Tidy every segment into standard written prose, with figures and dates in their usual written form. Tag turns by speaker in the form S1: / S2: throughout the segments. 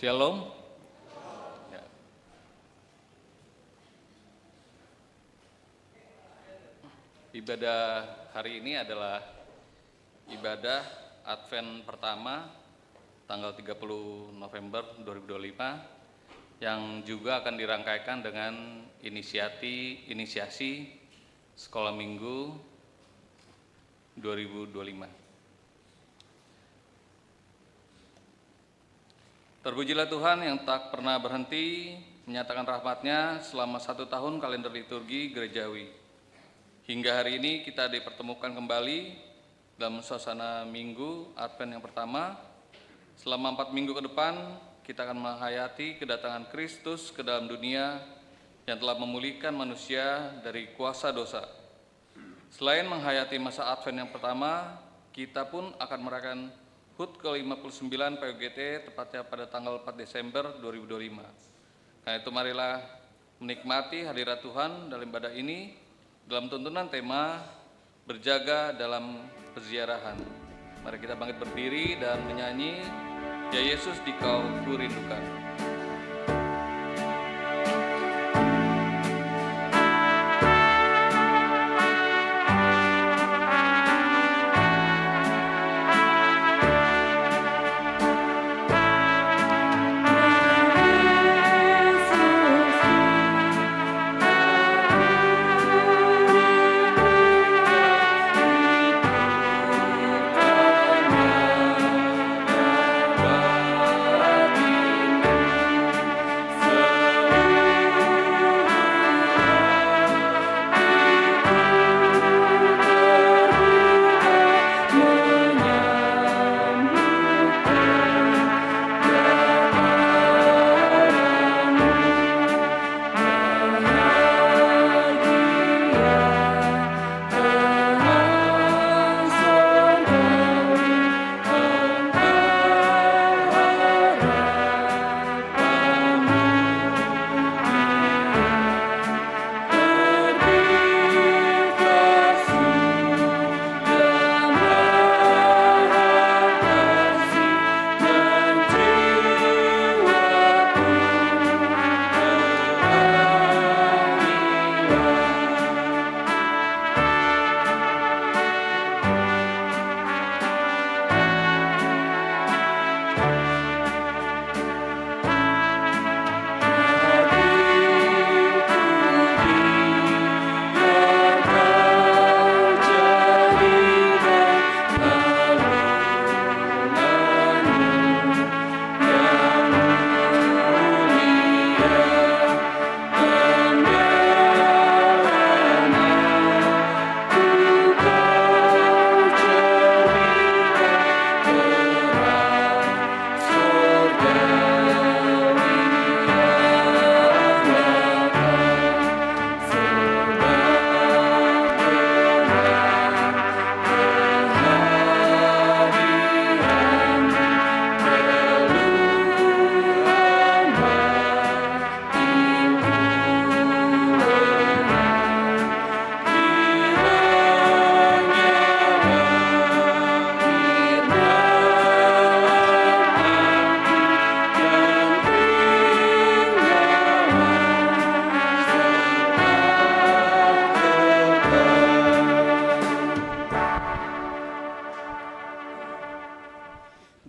S1: Shalom. Ya. Ibadah hari ini adalah ibadah Advent pertama tanggal 30 November 2025 yang juga akan dirangkaikan dengan inisiasi Sekolah Minggu 2025. Terpujilah Tuhan yang tak pernah berhenti menyatakan rahmat-Nya selama 1 tahun kalender liturgi gerejawi. Hingga hari ini kita dipertemukan kembali dalam suasana Minggu Advent yang pertama. Selama 4 minggu ke depan kita akan menghayati kedatangan Kristus ke dalam dunia yang telah memulihkan manusia dari kuasa dosa. Selain menghayati masa Advent yang pertama, kita pun akan merayakan HUT ke-59 PUGT tepatnya pada tanggal 4 Desember 2025. Karena itu marilah menikmati hadirat Tuhan dalam ibadah ini dalam tuntunan tema berjaga dalam peziarahan. Mari kita bangkit berdiri dan menyanyi Ya Yesus Dikau Kurindukan.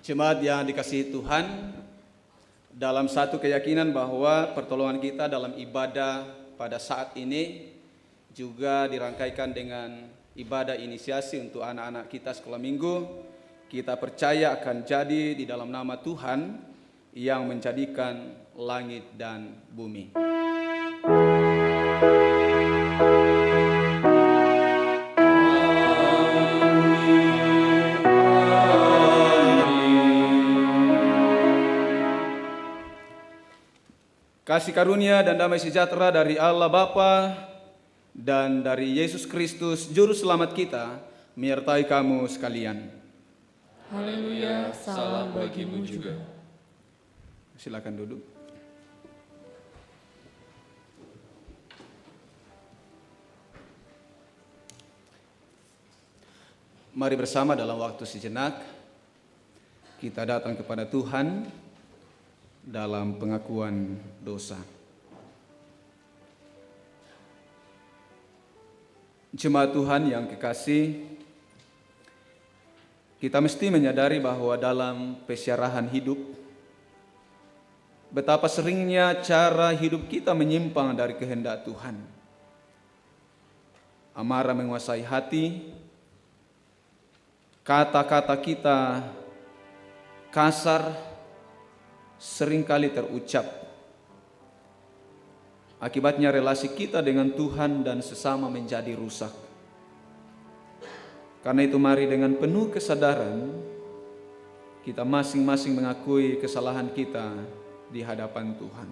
S2: Jemaat yang dikasihi Tuhan, dalam satu keyakinan bahwa pertolongan kita dalam ibadah pada saat ini juga dirangkaikan dengan ibadah inisiasi untuk anak-anak kita sekolah minggu, kita percaya akan jadi di dalam nama Tuhan yang menjadikan langit dan bumi. Kasih karunia dan damai sejahtera dari Allah Bapa dan dari Yesus Kristus Juru Selamat kita menyertai kamu sekalian.
S3: Haleluya, salam bagimu juga.
S2: Silakan duduk. Mari bersama dalam waktu sejenak kita datang kepada Tuhan dalam pengakuan dosa. Jemaat Tuhan yang kekasih, kita mesti menyadari bahwa dalam pesyarahan hidup, betapa seringnya cara hidup kita menyimpang dari kehendak Tuhan. Amarah menguasai hati, kata-kata kita kasar seringkali terucap. Akibatnya relasi kita dengan Tuhan dan sesama menjadi rusak. Karena itu mari dengan penuh kesadaran kita masing-masing mengakui kesalahan kita di hadapan Tuhan.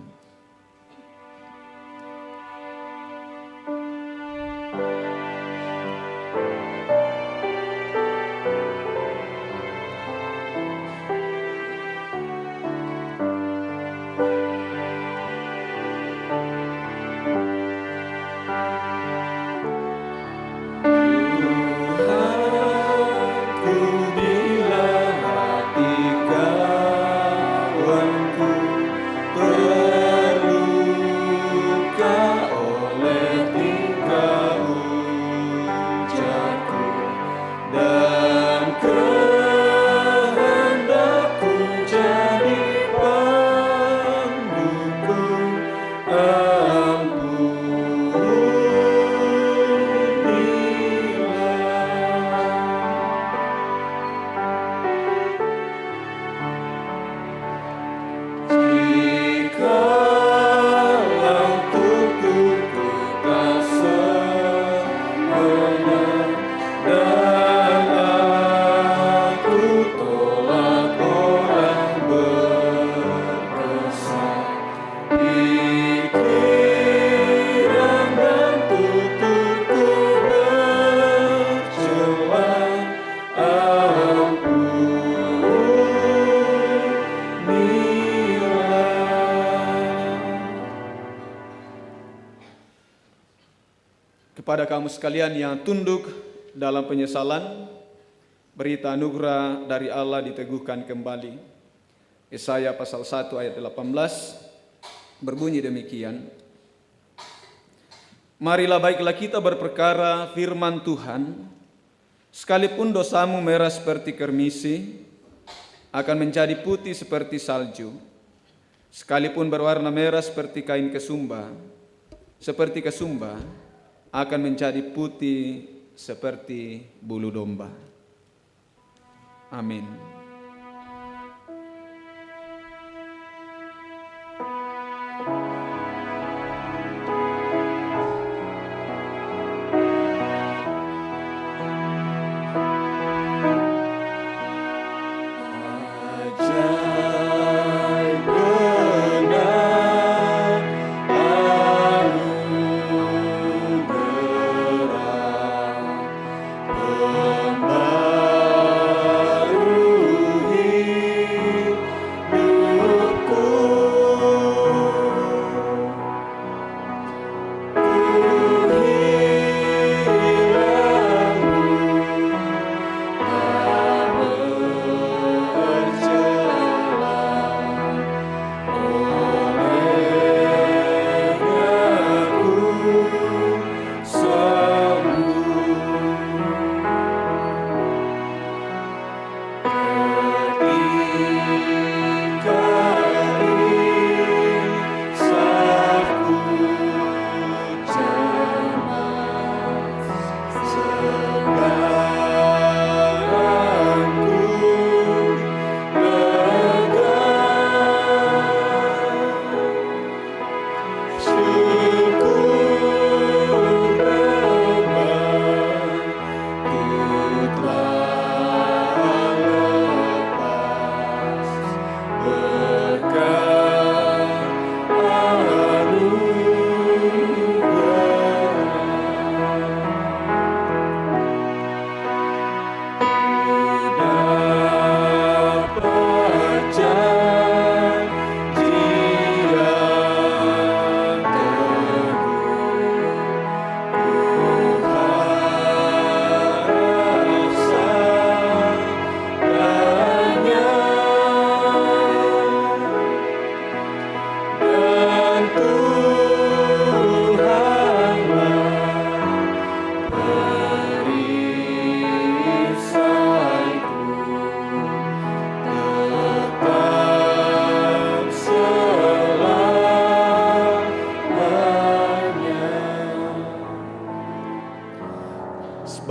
S2: Kepada kamu sekalian yang tunduk dalam penyesalan, berita anugerah dari Allah diteguhkan kembali. Yesaya pasal 1 ayat 18 berbunyi demikian. Marilah baiklah kita berperkara firman Tuhan, sekalipun dosamu merah seperti kermisi, akan menjadi putih seperti salju. Sekalipun berwarna merah seperti kain kesumba, akan menjadi putih seperti bulu domba. Amin.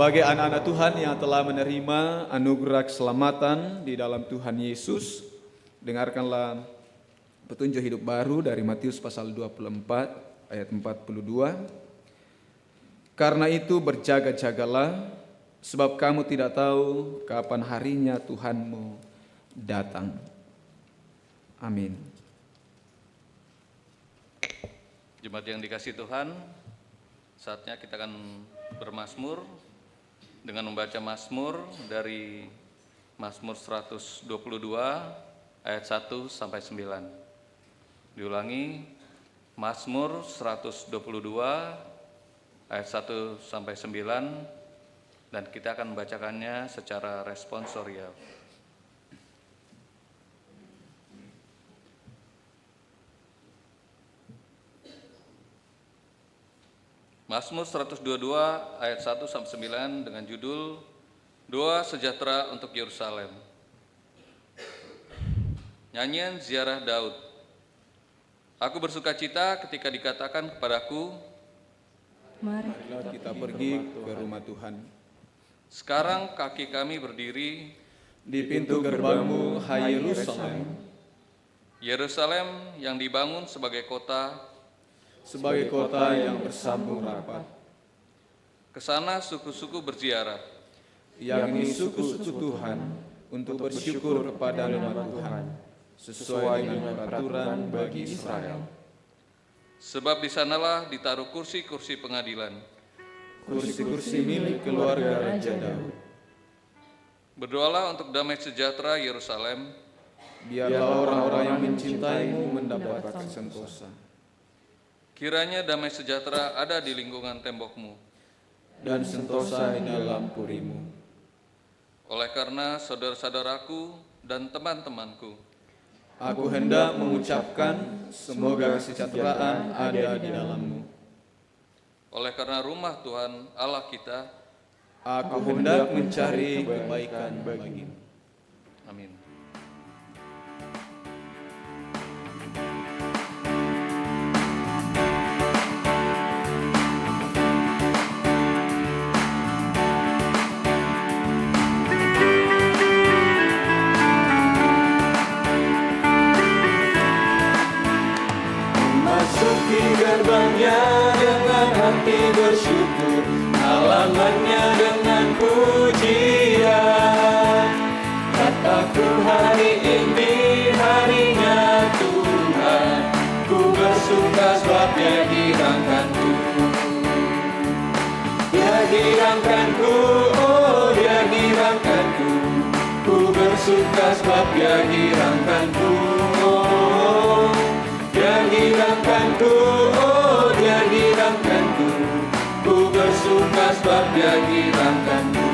S2: Sebagai anak-anak Tuhan yang telah menerima anugerah keselamatan di dalam Tuhan Yesus, dengarkanlah petunjuk hidup baru dari Matius pasal 24 ayat 42. Karena itu berjaga-jagalah, sebab kamu tidak tahu kapan harinya Tuhanmu datang. Amin.
S1: Jemaat yang dikasihi Tuhan, saatnya kita akan bermazmur dengan membaca mazmur dari Mazmur 122 ayat 1 sampai 9. Diulangi, Mazmur 122 ayat 1 sampai 9, dan kita akan membacakannya secara responsorial. Mazmur 122 ayat 1 sampai 9 dengan judul Doa Sejahtera untuk Yerusalem. Nyanyian ziarah Daud. Aku bersukacita ketika dikatakan kepadaku,
S2: Marilah kita pergi ke rumah Tuhan.
S1: sekarang kaki kami berdiri
S2: Di pintu gerbangmu, hai Yerusalem,
S1: Yerusalem yang dibangun sebagai kota.
S2: sebagai kota yang bersambung rapat.
S1: Ke sana suku-suku berziarah.
S2: Yakni suku-suku Tuhan untuk bersyukur kepada nama Tuhan sesuai dengan peraturan bagi Israel.
S1: Sebab di sanalah ditaruh kursi-kursi pengadilan.
S2: Kursi-kursi milik keluarga Raja Daud.
S1: Berdoalah untuk damai sejahtera Yerusalem.
S2: Biarlah orang-orang yang mencintaimu mendapat sentosa.
S1: Kiranya damai sejahtera ada di lingkungan tembokmu.
S2: Dan sentosa di dalam purimu.
S1: Oleh karena saudara-saudaraku dan teman-temanku,
S2: Aku hendak mengucapkan semoga kesejahteraan ada di dalammu.
S1: oleh karena rumah Tuhan Allah kita,
S2: Aku hendak mencari kebaikan bagimu.
S1: amin.
S2: Masuki gerbangnya dengan hati bersyukur, halamannya dengan pujian. Kataku hari ini harinya Tuhan, ku bersuka sebab Dia hirangkanku. Dia hirangkanku, oh Dia hirangkanku, ku bersuka sebab Dia hirangkanku. Oh, Dia hirangkanku, oh Dia hirangkanku, ku bersuka sebab Dia hirangkanku.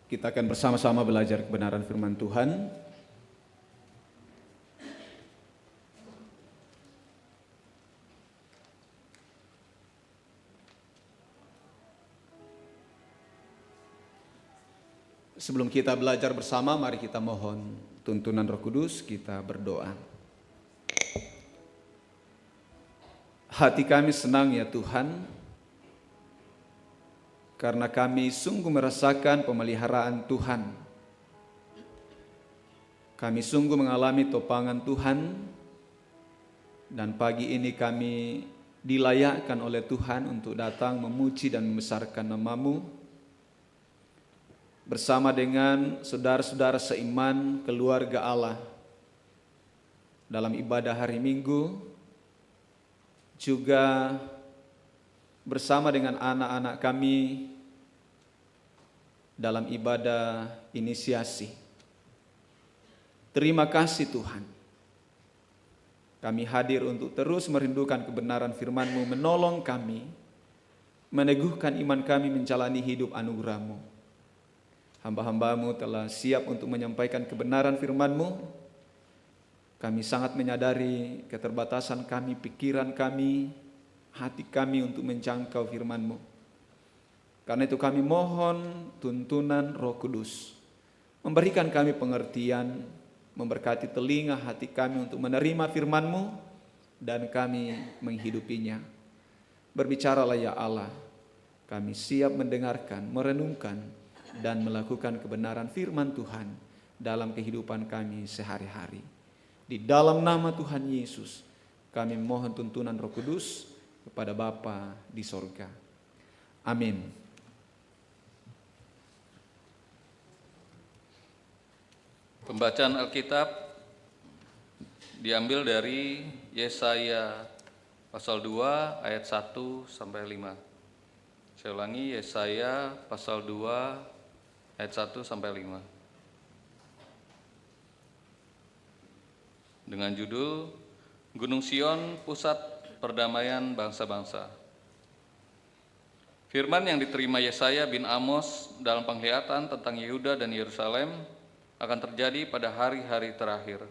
S2: Kita akan bersama-sama belajar kebenaran firman Tuhan. Sebelum kita belajar bersama, mari kita mohon tuntunan Roh Kudus, kita berdoa. Hati kami senang ya Tuhan, karena kami sungguh merasakan pemeliharaan Tuhan. Kami sungguh mengalami topangan Tuhan, dan pagi ini kami dilayakkan oleh Tuhan untuk datang memuji dan membesarkan nama-Mu bersama dengan saudara-saudara seiman keluarga Allah dalam ibadah hari Minggu, juga bersama dengan anak-anak kami dalam ibadah inisiasi. Terima kasih Tuhan. Kami hadir untuk terus merindukan kebenaran firman-Mu, menolong kami, meneguhkan iman kami menjalani hidup anugerah-Mu. Hamba-hamba-Mu telah siap untuk menyampaikan kebenaran firman-Mu. Kami sangat menyadari keterbatasan kami, pikiran kami, hati kami untuk menjangkau firman-Mu. Karena itu kami mohon tuntunan Roh Kudus, memberikan kami pengertian, memberkati telinga hati kami untuk menerima firman-Mu dan kami menghidupinya. Berbicaralah ya Allah, kami siap mendengarkan, merenungkan, dan melakukan kebenaran firman Tuhan dalam kehidupan kami sehari-hari. Di dalam nama Tuhan Yesus, kami mohon tuntunan Roh Kudus kepada Bapa di sorga. Amin.
S1: Pembacaan Alkitab diambil dari Yesaya pasal 2 ayat 1 sampai 5. Saya ulangi, Yesaya pasal 2 ayat 1 sampai 5. Dengan judul Gunung Sion, Pusat Perdamaian Bangsa-Bangsa. Firman yang diterima Yesaya bin Amos dalam penglihatan tentang Yehuda dan Yerusalem akan terjadi pada hari-hari terakhir.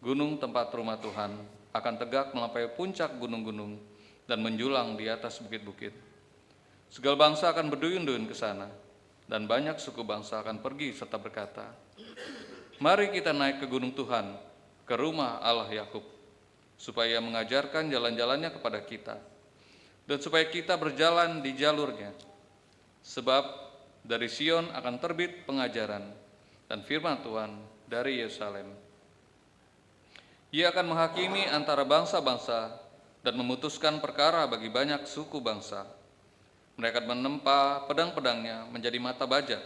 S1: Gunung tempat rumah Tuhan akan tegak melampaui puncak gunung-gunung dan menjulang di atas bukit-bukit. Segala bangsa akan berduyun-duyun ke sana, dan banyak suku bangsa akan pergi serta berkata, "Mari kita naik ke gunung Tuhan, ke rumah Allah Yakub, supaya mengajarkan jalan-jalannya kepada kita, dan supaya kita berjalan di jalurnya. Sebab dari Sion akan terbit pengajaran dan firman Tuhan dari Yerusalem. Ia akan menghakimi antara bangsa-bangsa dan memutuskan perkara bagi banyak suku bangsa. Mereka menempa pedang-pedangnya menjadi mata bajak,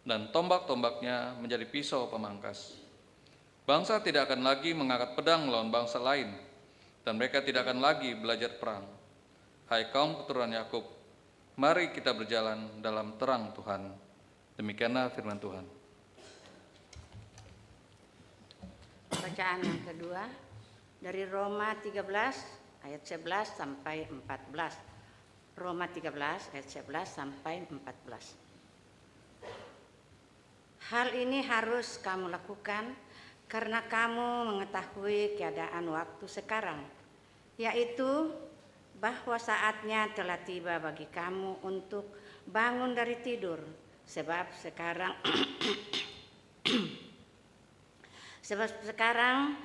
S1: dan tombak-tombaknya menjadi pisau pemangkas. Bangsa tidak akan lagi mengangkat pedang melawan bangsa lain, dan mereka tidak akan lagi belajar perang. Hai kaum keturunan Yakub, mari kita berjalan dalam terang Tuhan." Demikianlah firman Tuhan.
S4: Bacaan yang kedua dari Roma 13 ayat 11 sampai 14. Roma 13 ayat 11 sampai 14. Hal ini harus kamu lakukan karena kamu mengetahui keadaan waktu sekarang, yaitu bahwa saatnya telah tiba bagi kamu untuk bangun dari tidur, sebab sekarang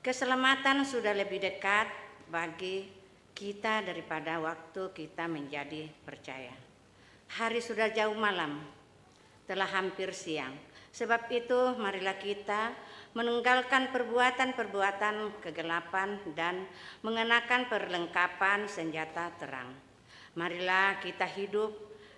S4: keselamatan sudah lebih dekat bagi kita daripada waktu kita menjadi percaya. Hari sudah jauh malam, telah hampir siang. Sebab itu marilah kita meninggalkan perbuatan-perbuatan kegelapan dan mengenakan perlengkapan senjata terang. Marilah kita hidup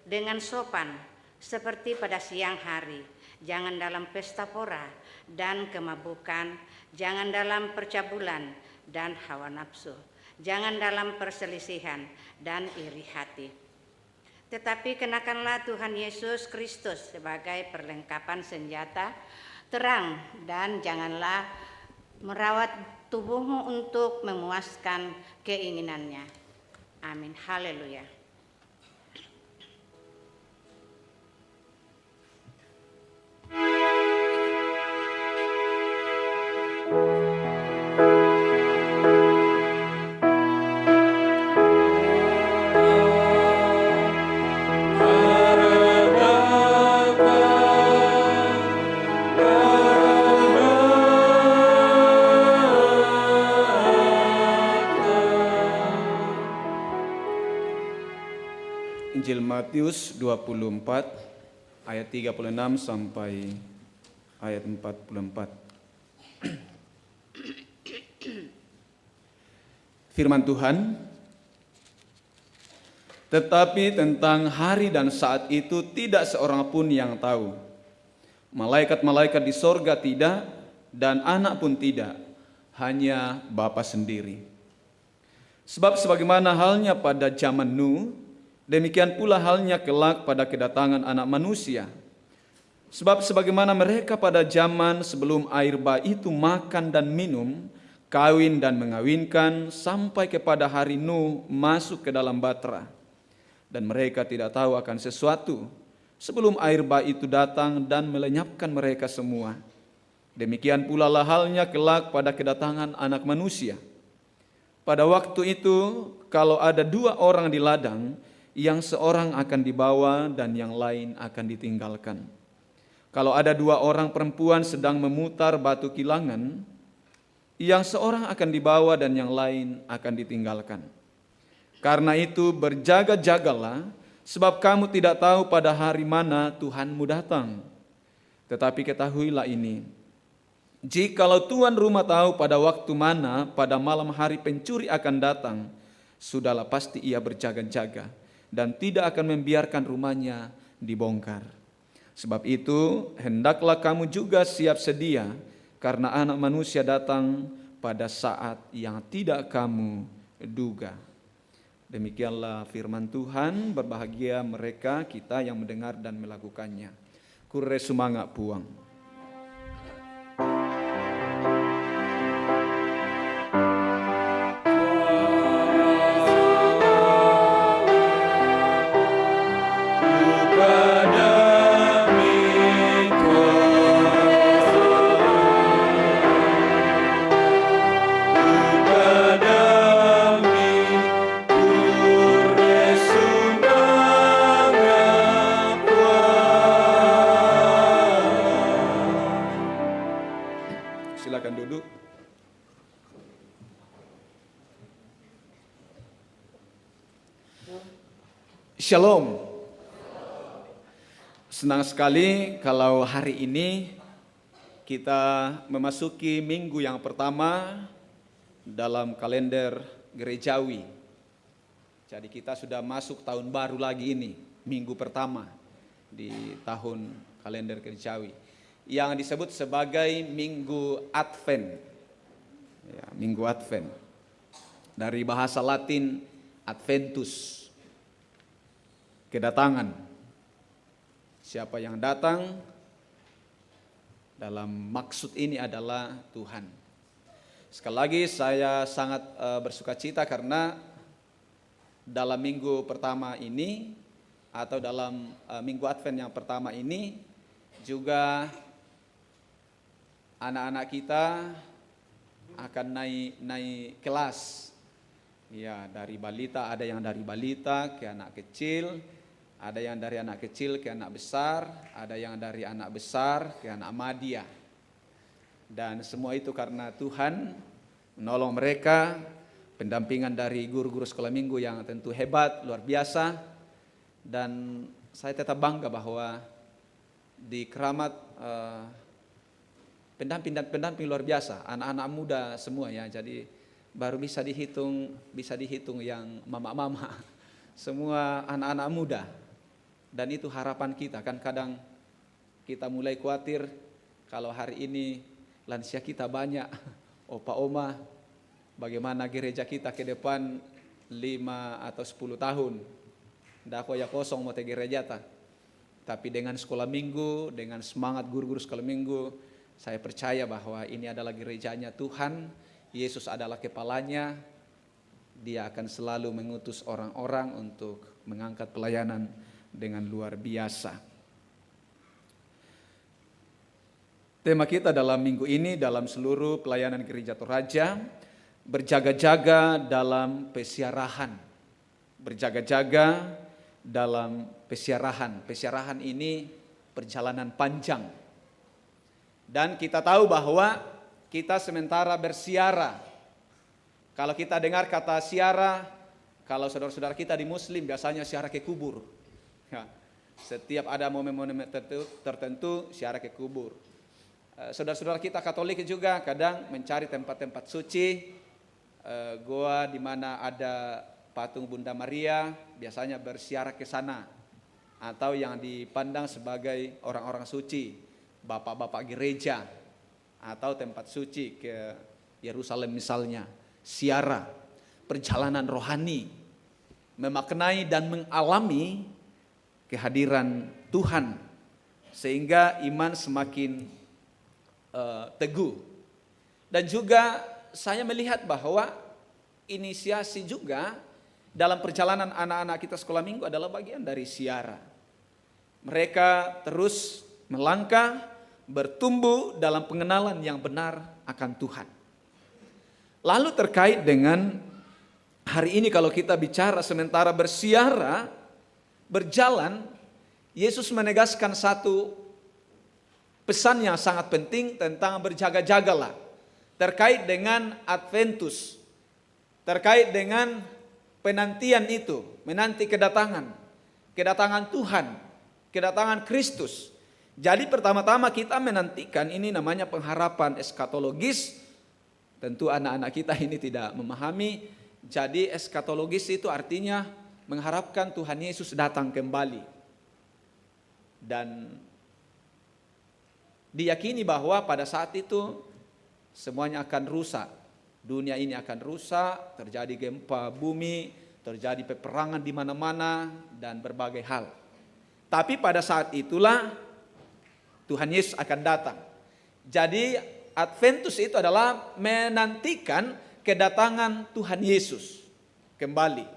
S4: dengan sopan seperti pada siang hari. Jangan dalam pesta pora dan kemabukan, jangan dalam percabulan dan hawa nafsu, jangan dalam perselisihan dan iri hati. Tetapi kenakanlah Tuhan Yesus Kristus sebagai perlengkapan senjata terang, dan janganlah merawat tubuhmu untuk memuaskan keinginannya. Amin. Haleluya.
S2: Injil Matius 24 ayat 36 sampai ayat 44. Firman Tuhan, tetapi tentang hari dan saat itu tidak seorang pun yang tahu. Malaikat-malaikat di sorga tidak, dan anak pun tidak, hanya Bapa sendiri. Sebab sebagaimana halnya pada zaman Nuh, demikian pula halnya kelak pada kedatangan Anak Manusia. Sebab sebagaimana mereka pada zaman sebelum air bah itu makan dan minum, kawin dan mengawinkan, sampai kepada hari Nuh masuk ke dalam batra. Dan mereka tidak tahu akan sesuatu sebelum air bah itu datang dan melenyapkan mereka semua. Demikian pula lah halnya kelak pada kedatangan Anak Manusia. Pada waktu itu, kalau ada 2 orang di ladang, yang seorang akan dibawa dan yang lain akan ditinggalkan. Kalau ada 2 orang perempuan sedang memutar batu kilangan, yang seorang akan dibawa dan yang lain akan ditinggalkan. Karena itu berjaga-jagalah, sebab kamu tidak tahu pada hari mana Tuhanmu datang. Tetapi ketahuilah ini, jikalau tuan rumah tahu pada waktu mana pada malam hari pencuri akan datang, sudahlah pasti ia berjaga-jaga dan tidak akan membiarkan rumahnya dibongkar. Sebab itu hendaklah kamu juga siap sedia, karena Anak Manusia datang pada saat yang tidak kamu duga. Demikianlah firman Tuhan. Berbahagia mereka kita yang mendengar dan melakukannya. Kure sumanga puang. Silakan duduk. Shalom. Senang sekali kalau hari ini kita memasuki minggu yang pertama dalam kalender gerejawi. Jadi kita sudah masuk tahun baru lagi ini, minggu pertama di tahun kalender gerejawi, yang disebut sebagai Minggu Advent. Ya, Minggu Advent. Dari bahasa Latin Adventus, kedatangan. Siapa yang datang dalam maksud ini adalah Tuhan. Sekali lagi saya sangat bersuka cita karena dalam minggu pertama ini atau dalam Minggu Advent yang pertama ini juga anak-anak kita akan naik kelas. Ya, dari balita, ada yang dari balita ke anak kecil, ada yang dari anak kecil ke anak besar, ada yang dari anak besar ke anak madya. Dan semua itu karena Tuhan menolong mereka, pendampingan dari guru-guru sekolah minggu yang tentu hebat, luar biasa. Dan saya tetap bangga bahwa di Keramat pendamping dan pendamping luar biasa, anak-anak muda semua ya. Jadi baru bisa dihitung yang mama-mama, semua anak-anak muda. Dan itu harapan kita, kan kadang kita mulai khawatir kalau hari ini lansia kita banyak, opa oma, bagaimana gereja kita ke depan 5 atau 10 tahun. Ndak ya kosong mau te gereja ta. Tapi dengan sekolah minggu, dengan semangat guru-guru sekolah minggu, saya percaya bahwa ini adalah gerejanya Tuhan. Yesus adalah kepalanya. Dia akan selalu mengutus orang-orang untuk mengangkat pelayanan dengan luar biasa. Tema kita dalam minggu ini, dalam seluruh pelayanan Gereja Toraja, berjaga-jaga dalam pesiarahan. Berjaga-jaga dalam pesiarahan. Pesiarahan ini perjalanan panjang. Dan kita tahu bahwa kita sementara bersiara. Kalau kita dengar kata siara, kalau saudara-saudara kita di Muslim biasanya siara ke kubur. Ya, setiap ada momen-momen tertentu siara ke kubur. Saudara-saudara kita Katolik juga kadang mencari tempat-tempat suci, goa di mana ada patung Bunda Maria, biasanya bersiara ke sana. Atau yang dipandang sebagai orang-orang suci, bapak-bapak gereja, atau tempat suci ke Yerusalem misalnya. Siara, perjalanan rohani, memaknai dan mengalami kehadiran Tuhan, sehingga iman semakin teguh. Dan juga saya melihat bahwa inisiasi juga dalam perjalanan anak-anak kita sekolah minggu adalah bagian dari siara. Mereka terus melangkah, bertumbuh dalam pengenalan yang benar akan Tuhan. Lalu terkait dengan hari ini kalau kita bicara sementara bersiara, berjalan, Yesus menegaskan satu pesan yang sangat penting tentang berjaga-jagalah terkait dengan Adventus, terkait dengan penantian itu, menanti kedatangan Tuhan, kedatangan Kristus. Jadi pertama-tama kita menantikan, ini namanya pengharapan eskatologis. Tentu anak-anak kita ini tidak memahami. Jadi eskatologis itu artinya mengharapkan Tuhan Yesus datang kembali. Dan diyakini bahwa pada saat itu semuanya akan rusak. Dunia ini akan rusak, terjadi gempa bumi, terjadi peperangan di mana-mana dan berbagai hal. Tapi pada saat itulah Tuhan Yesus akan datang. Jadi Adventus itu adalah menantikan kedatangan Tuhan Yesus kembali.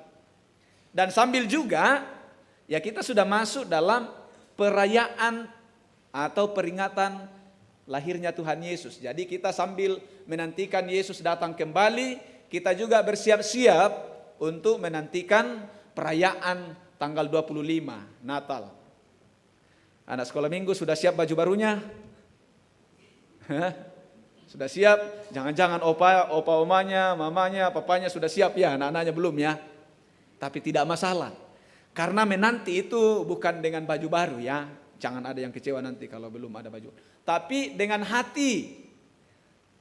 S2: Dan sambil juga ya kita sudah masuk dalam perayaan atau peringatan lahirnya Tuhan Yesus. Jadi kita sambil menantikan Yesus datang kembali, kita juga bersiap-siap untuk menantikan perayaan tanggal 25 Natal. Anak sekolah minggu sudah siap baju barunya? Sudah siap? Jangan-jangan opa omanya, mamanya, papanya sudah siap ya, anak-anaknya belum ya. Tapi tidak masalah. Karena menanti itu bukan dengan baju baru ya. Jangan ada yang kecewa nanti kalau belum ada baju. Tapi dengan hati.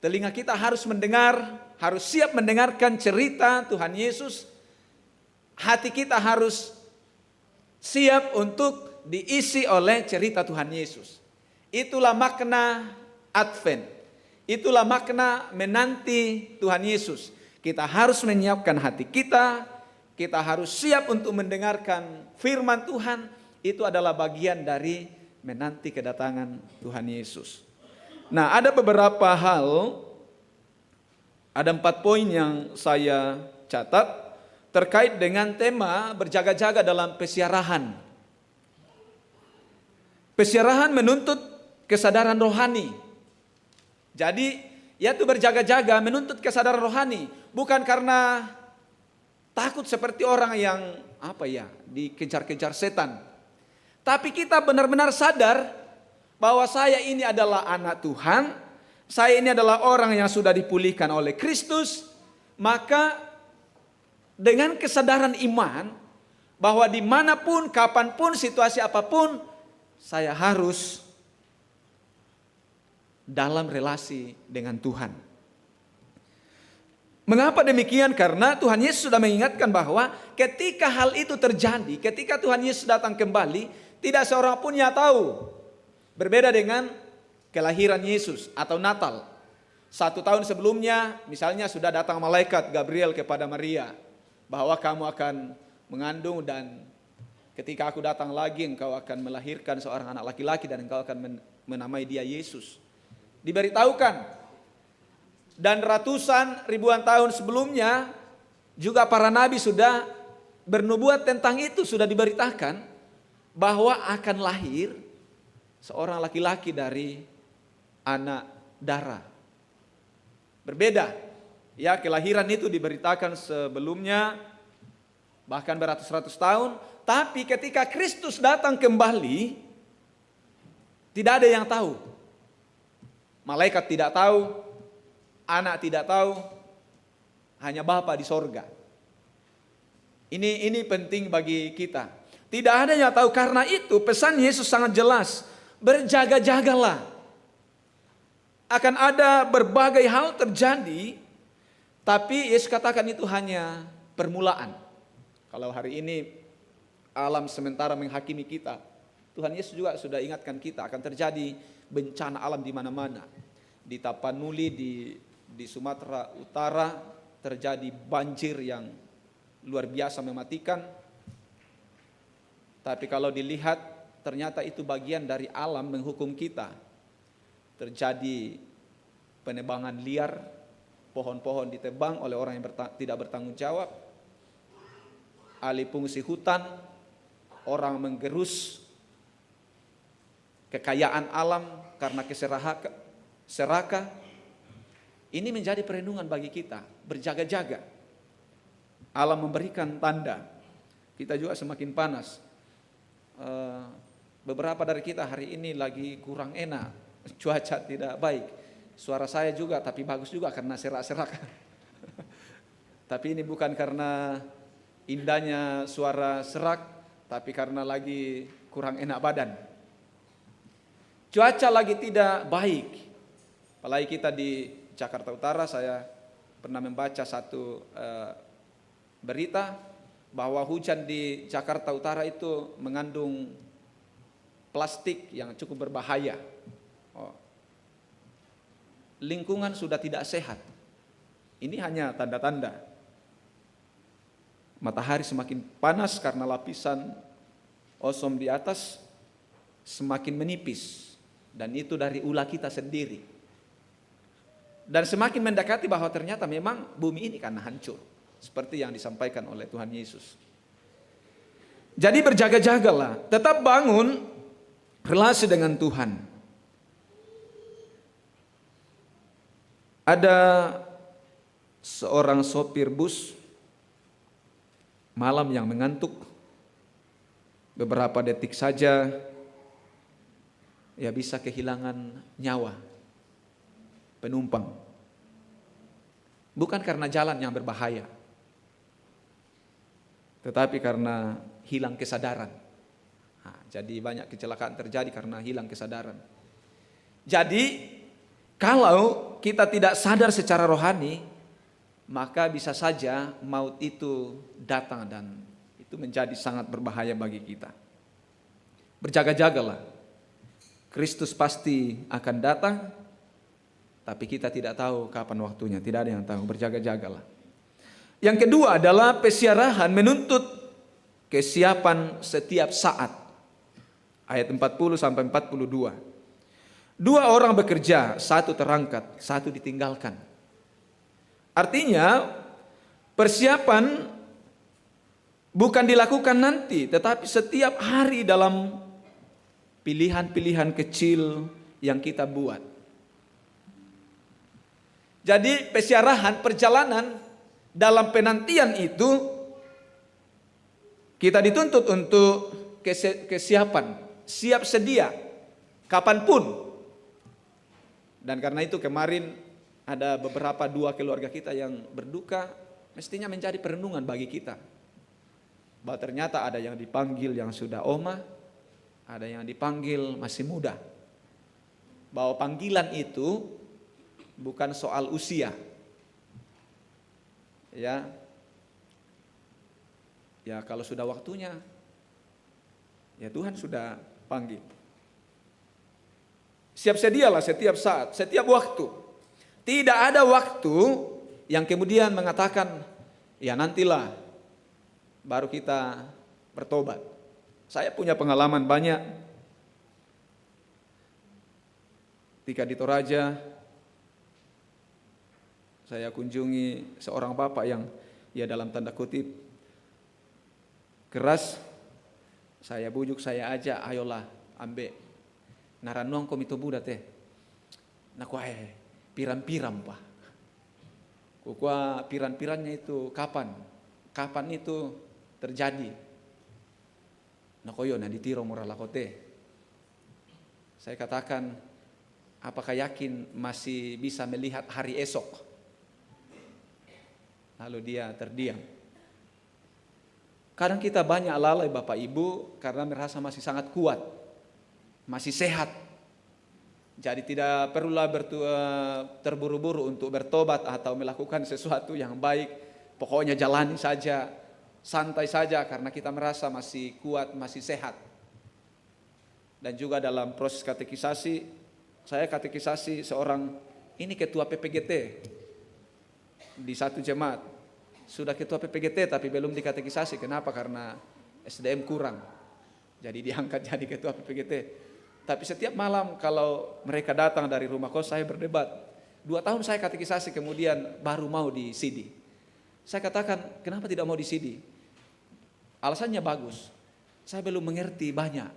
S2: Telinga kita harus mendengar, harus siap mendengarkan cerita Tuhan Yesus. Hati kita harus siap untuk diisi oleh cerita Tuhan Yesus. Itulah makna Advent. Itulah makna menanti Tuhan Yesus. Kita harus menyiapkan hati kita. Kita harus siap untuk mendengarkan firman Tuhan. Itu adalah bagian dari menanti kedatangan Tuhan Yesus. Nah, ada beberapa hal, ada 4 poin yang saya catat terkait dengan tema berjaga-jaga dalam pesiarahan. Pesiarahan menuntut kesadaran rohani. Jadi, yaitu berjaga-jaga menuntut kesadaran rohani, bukan karena takut seperti orang yang dikejar-kejar setan. Tapi kita benar-benar sadar bahwa saya ini adalah anak Tuhan, saya ini adalah orang yang sudah dipulihkan oleh Kristus, maka dengan kesadaran iman bahwa dimanapun, kapanpun, situasi apapun, saya harus dalam relasi dengan Tuhan. Mengapa demikian? Karena Tuhan Yesus sudah mengingatkan bahwa ketika hal itu terjadi, ketika Tuhan Yesus datang kembali, tidak seorang pun yang tahu. Berbeda dengan kelahiran Yesus atau Natal. 1 tahun sebelumnya misalnya sudah datang malaikat Gabriel kepada Maria. Bahwa kamu akan mengandung dan ketika aku datang lagi engkau akan melahirkan seorang anak laki-laki dan engkau akan menamai dia Yesus. Diberitahukan. Dan ratusan ribuan tahun sebelumnya juga para nabi sudah bernubuat tentang itu, sudah diberitakan bahwa akan lahir seorang laki-laki dari anak darah. Berbeda. Ya, kelahiran itu diberitakan sebelumnya bahkan beratus-ratus tahun, tapi ketika Kristus datang kembali tidak ada yang tahu. Malaikat tidak tahu, anak tidak tahu, hanya Bapa di sorga. Ini penting bagi kita. Tidak ada yang tahu, karena itu pesan Yesus sangat jelas. Berjaga-jagalah. Akan ada berbagai hal terjadi, tapi Yesus katakan itu hanya permulaan. Kalau hari ini alam sementara menghakimi kita, Tuhan Yesus juga sudah ingatkan kita akan terjadi bencana alam di mana-mana. Di Tapanuli, di Sumatera Utara terjadi banjir yang luar biasa mematikan. Tapi kalau dilihat ternyata itu bagian dari alam menghukum kita. Terjadi penebangan liar, pohon-pohon ditebang oleh orang yang tidak bertanggung jawab. Alih fungsi hutan, orang menggerus kekayaan alam karena serakah. Ini menjadi perenungan bagi kita, berjaga-jaga. Alam memberikan tanda, kita juga semakin panas. Beberapa dari kita hari ini lagi kurang enak, cuaca tidak baik. Suara saya juga tapi bagus juga karena serak-serak. Tapi ini bukan karena indahnya suara serak, tapi karena lagi kurang enak badan. Cuaca lagi tidak baik. Apalagi kita di Jakarta Utara, saya pernah membaca satu berita bahwa hujan di Jakarta Utara itu mengandung plastik yang cukup berbahaya. Lingkungan sudah tidak sehat. Ini hanya tanda-tanda. Matahari semakin panas karena lapisan ozon di atas semakin menipis. Dan itu dari ulah kita sendiri. Dan semakin mendekati bahwa ternyata memang bumi ini karena hancur. Seperti yang disampaikan oleh Tuhan Yesus. Jadi berjaga-jagalah. Tetap bangun relasi dengan Tuhan. Ada seorang sopir bus malam yang mengantuk. Beberapa detik saja ya bisa kehilangan nyawa penumpang. Bukan karena jalan yang berbahaya, tetapi karena hilang kesadaran. Jadi banyak kecelakaan terjadi karena hilang kesadaran. Jadi kalau kita tidak sadar secara rohani, maka bisa saja maut itu datang dan itu menjadi sangat berbahaya bagi kita. Berjaga-jagalah. Kristus pasti akan datang, tapi kita tidak tahu kapan waktunya. Tidak ada yang tahu. Berjaga-jagalah. Yang kedua adalah pesiarahan menuntut kesiapan setiap saat. Ayat 40 sampai 42. Dua orang bekerja, satu terangkat, satu ditinggalkan. Artinya persiapan bukan dilakukan nanti, tetapi setiap hari dalam pilihan-pilihan kecil yang kita buat. Jadi pesiarahan, perjalanan dalam penantian itu kita dituntut untuk kesiapan, siap sedia, kapanpun. Dan karena itu kemarin ada beberapa dua keluarga kita yang berduka, mestinya menjadi perenungan bagi kita. Bahwa ternyata ada yang dipanggil yang sudah oma, ada yang dipanggil masih muda. Bahwa panggilan itu bukan soal usia. Ya kalau sudah waktunya, ya Tuhan sudah panggil. Siap sedialah setiap saat, setiap waktu. Tidak ada waktu yang kemudian mengatakan, ya nantilah baru kita bertobat. Saya punya pengalaman banyak. Ketika di Toraja, saya kunjungi seorang bapak yang ya dalam tanda kutip keras. Saya bujuk, saya ajak, ayolah ambil. Naranong komito buda teh. Naku piran-piran pak. Kukua piran-pirannya itu kapan? Kapan itu terjadi? Nakoyo na ditiro murah lakote. Saya katakan, apakah yakin masih bisa melihat hari esok? Lalu dia terdiam. Kadang kita banyak lalai Bapak Ibu karena merasa masih sangat kuat. Masih sehat. Jadi tidak perlulah terburu-buru untuk bertobat atau melakukan sesuatu yang baik. Pokoknya jalani saja, santai saja karena kita merasa masih kuat, masih sehat. Dan juga dalam proses katekisasi, saya katekisasi seorang, ini ketua PPGT di satu jemaat. Sudah ketua PPGT tapi belum dikatekisasi. Kenapa? Karena SDM kurang. Jadi diangkat jadi ketua PPGT. Tapi setiap malam kalau mereka datang dari rumah kos, saya berdebat. 2 tahun saya katekisasi kemudian baru mau di CD. Saya katakan, kenapa tidak mau di CD? Alasannya bagus. Saya belum mengerti banyak.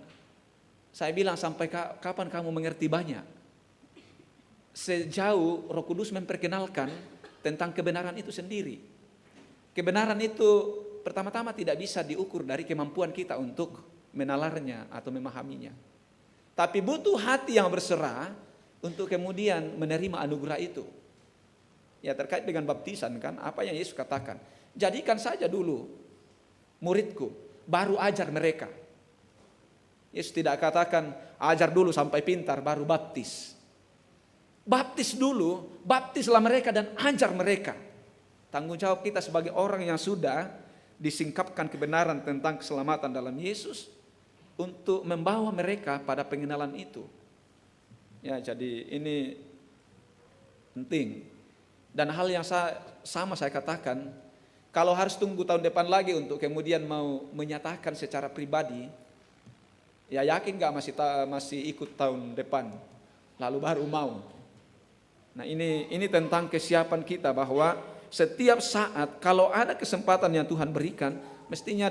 S2: Saya bilang, sampai kapan kamu mengerti banyak? Sejauh Roh Kudus memperkenalkan tentang kebenaran itu sendiri. Kebenaran itu pertama-tama tidak bisa diukur dari kemampuan kita untuk menalarnya atau memahaminya. Tapi butuh hati yang berserah untuk kemudian menerima anugerah itu. Ya, terkait dengan baptisan kan, apa yang Yesus katakan, jadikan saja dulu muridku, baru ajar mereka. Yesus tidak katakan ajar dulu sampai pintar baru baptis. Baptis dulu, baptislah mereka dan ajar mereka. Tanggung jawab kita sebagai orang yang sudah disingkapkan kebenaran tentang keselamatan dalam Yesus untuk membawa mereka pada pengenalan itu. Ya, jadi ini penting. Dan hal yang sama saya katakan, kalau harus tunggu tahun depan lagi untuk kemudian mau menyatakan secara pribadi, ya yakin gak masih ikut tahun depan, lalu baru mau. Nah ini tentang kesiapan kita bahwa setiap saat kalau ada kesempatan yang Tuhan berikan, mestinya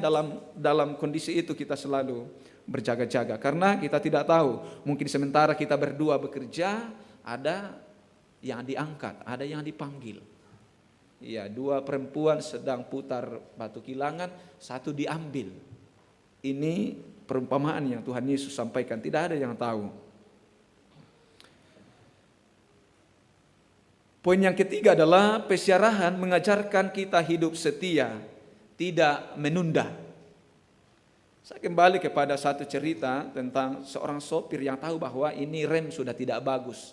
S2: dalam kondisi itu kita selalu berjaga-jaga. Karena kita tidak tahu, mungkin sementara kita berdua bekerja, ada yang diangkat, ada yang dipanggil. Ya, 2 perempuan sedang putar batu kilangan, 1 diambil. Ini perumpamaan yang Tuhan Yesus sampaikan, tidak ada yang tahu. Poin yang ketiga adalah pesiarahan mengajarkan kita hidup setia, tidak menunda. Saya kembali kepada satu cerita tentang seorang sopir yang tahu bahwa ini rem sudah tidak bagus.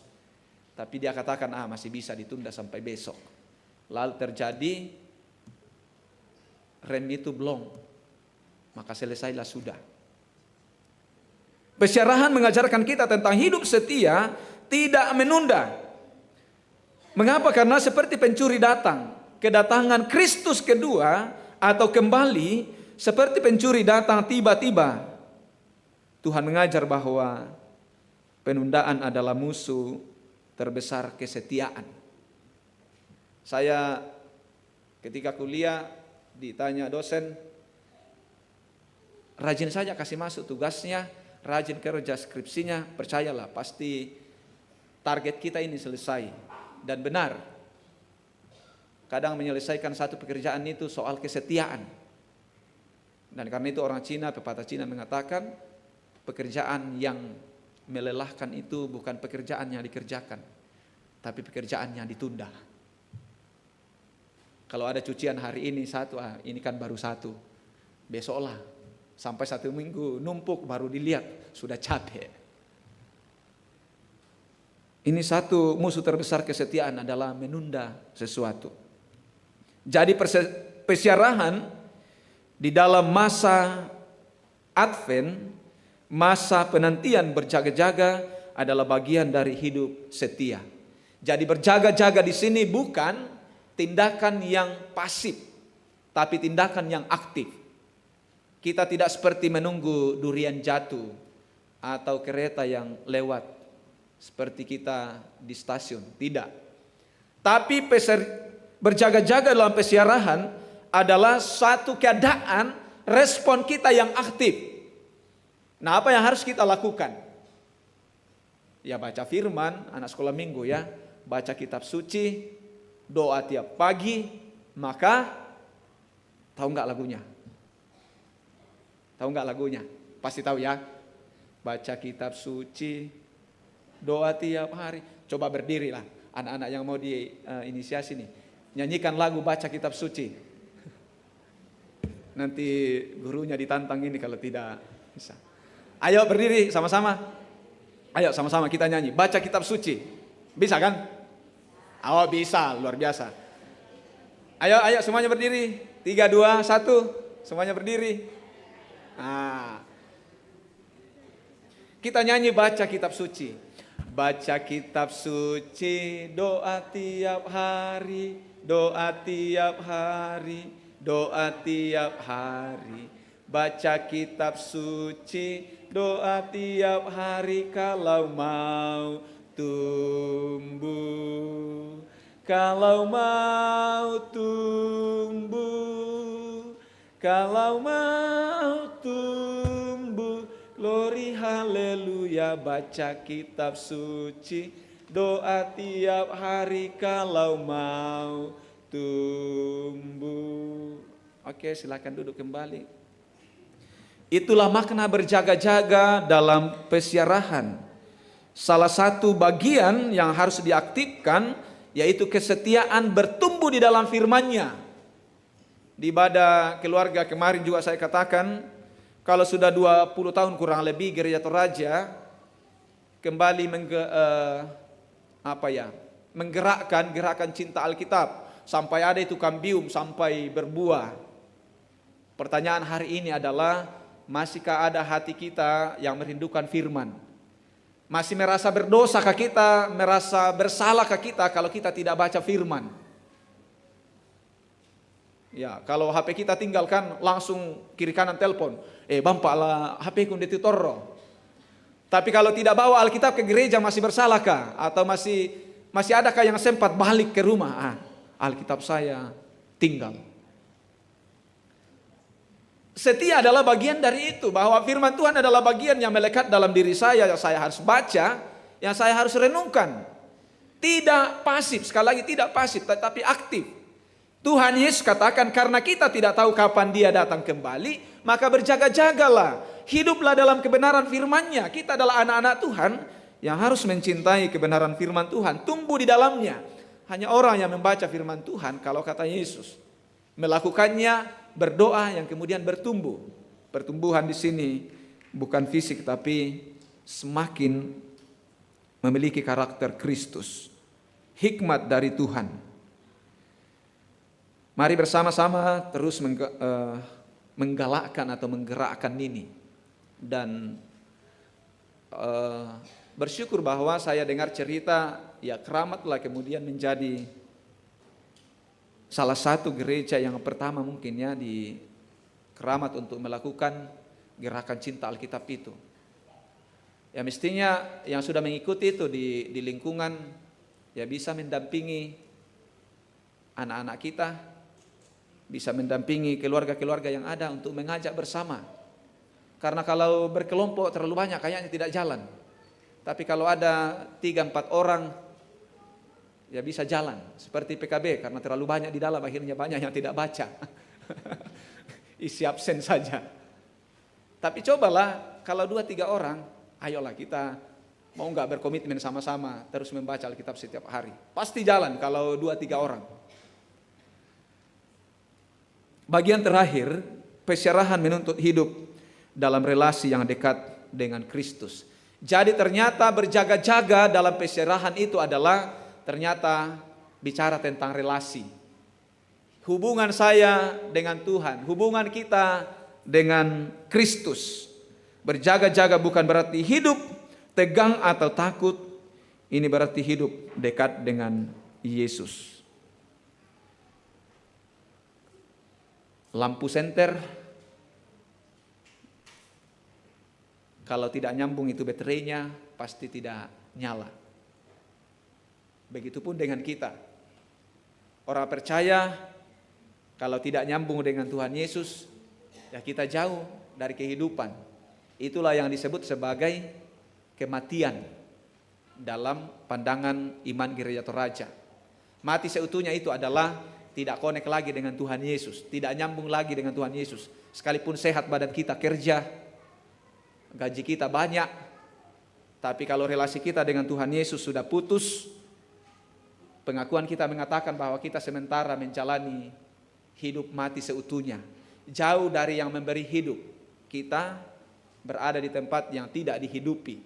S2: Tapi dia katakan, masih bisa ditunda sampai besok. Lalu terjadi rem itu blong, maka selesailah sudah. Pesiarahan mengajarkan kita tentang hidup setia, tidak menunda. Mengapa? Karena seperti pencuri datang, kedatangan Kristus kedua atau kembali seperti pencuri datang tiba-tiba. Tuhan mengajar bahwa penundaan adalah musuh terbesar kesetiaan. Saya ketika kuliah ditanya dosen, rajin saja kasih masuk tugasnya, rajin kerja skripsinya, percayalah pasti target kita ini selesai. Dan benar, kadang menyelesaikan satu pekerjaan itu soal kesetiaan. Dan karena itu orang Cina, pepatah Cina mengatakan, pekerjaan yang melelahkan itu bukan pekerjaan yang dikerjakan, tapi pekerjaan yang ditunda. Kalau ada cucian hari ini satu, ini kan baru satu, besoklah sampai 1 minggu numpuk baru dilihat sudah capek. Ini satu musuh terbesar kesetiaan adalah menunda sesuatu. Jadi pesiarahan di dalam masa Advent, masa penantian berjaga-jaga adalah bagian dari hidup setia. Jadi berjaga-jaga di sini bukan tindakan yang pasif, tapi tindakan yang aktif. Kita tidak seperti menunggu durian jatuh atau kereta yang lewat seperti kita di stasiun, tidak. Tapi berjaga-jaga dalam pesiarahan adalah satu keadaan respon kita yang aktif. Nah, apa yang harus kita lakukan? Ya baca firman, anak sekolah minggu ya, baca kitab suci, doa tiap pagi, maka tahu nggak lagunya? Tahu nggak lagunya? Pasti tahu ya. Baca kitab suci, doa tiap hari. Coba berdirilah anak-anak yang mau diinisiasi nih. Nyanyikan lagu baca kitab suci. Nanti gurunya ditantang ini kalau tidak bisa. Ayo berdiri sama-sama. Ayo sama-sama kita nyanyi baca kitab suci. Bisa kan? Oh bisa, luar biasa. Ayo semuanya berdiri. 3, 2, 1. Semuanya berdiri. Kita nyanyi baca kitab suci. Baca kitab suci, doa tiap hari, doa tiap hari, doa tiap hari. Baca kitab suci, doa tiap hari kalau mau tumbuh. Kalau mau tumbuh, kalau mau tumbuh. Glory haleluya, baca kitab suci, doa tiap hari kalau mau tumbuh. Oke, silakan duduk kembali. Itulah makna berjaga-jaga dalam pesiarahan. salah satu bagian yang harus diaktifkan yaitu kesetiaan bertumbuh di dalam firman-Nya. Di ibadah keluarga kemarin juga saya katakan, kalau sudah 20 tahun kurang lebih Gereja Toraja kembali menggerakkan gerakan cinta Alkitab sampai ada itu kambium, sampai berbuah. Pertanyaan hari ini adalah, masihkah ada hati kita yang merindukan firman? Masih merasa berdosakah kita, merasa bersalahkah kita kalau kita tidak baca firman? Ya, kalau HP kita tinggalkan langsung kiri kanan telepon, bampak lah HP ku dititoro. Tapi kalau tidak bawa Alkitab ke gereja masih bersalahkah? Atau masih adakah yang sempat balik ke rumah? Alkitab saya tinggal. Setia adalah bagian dari itu, bahwa firman Tuhan adalah bagian yang melekat dalam diri saya, yang saya harus baca, yang saya harus renungkan. Tidak pasif, sekali lagi tidak pasif, tetapi aktif. Tuhan Yesus katakan, karena kita tidak tahu kapan Dia datang kembali, maka berjaga-jagalah, hiduplah dalam kebenaran firman-Nya. Kita adalah anak-anak Tuhan yang harus mencintai kebenaran firman Tuhan, tumbuh di dalamnya. Hanya orang yang membaca firman Tuhan, kalau kata Yesus, melakukannya, berdoa yang kemudian bertumbuh. Pertumbuhan di sini bukan fisik, tapi semakin memiliki karakter Kristus, hikmat dari Tuhan. Mari bersama-sama terus menggalakkan atau menggerakkan ini. Dan bersyukur bahwa saya dengar cerita, ya Keramatlah kemudian menjadi salah satu gereja yang pertama mungkin ya di Keramat untuk melakukan gerakan cinta Alkitab itu. Ya mestinya yang sudah mengikuti itu di lingkungan ya bisa mendampingi anak-anak kita, bisa mendampingi keluarga-keluarga yang ada untuk mengajak bersama. Karena kalau berkelompok terlalu banyak kayaknya tidak jalan. Tapi kalau ada 3-4 orang ya bisa jalan, seperti PKB, karena terlalu banyak di dalam akhirnya banyak yang tidak baca. Isi absen saja. Tapi cobalah kalau 2-3 orang, ayolah kita mau nggak berkomitmen sama-sama terus membaca Alkitab setiap hari. Pasti jalan kalau 2-3 orang. Bagian terakhir, pesyarahan menuntut hidup dalam relasi yang dekat dengan Kristus. Jadi ternyata berjaga-jaga dalam pesyarahan itu adalah ternyata bicara tentang relasi. Hubungan saya dengan Tuhan, hubungan kita dengan Kristus. Berjaga-jaga bukan berarti hidup tegang atau takut. Ini berarti hidup dekat dengan Yesus. Lampu senter, kalau tidak nyambung itu baterainya pasti tidak nyala. Begitupun dengan kita. Orang percaya kalau tidak nyambung dengan Tuhan Yesus, ya kita jauh dari kehidupan. Itulah yang disebut sebagai kematian dalam pandangan iman Gereja Toraja. Mati seutuhnya itu adalah tidak connect lagi dengan Tuhan Yesus, tidak nyambung lagi dengan Tuhan Yesus. Sekalipun sehat badan kita, kerja, gaji kita banyak, tapi kalau relasi kita dengan Tuhan Yesus sudah putus, pengakuan kita mengatakan bahwa kita sementara menjalani hidup mati seutuhnya, jauh dari yang memberi hidup. Kita berada di tempat yang tidak dihidupi.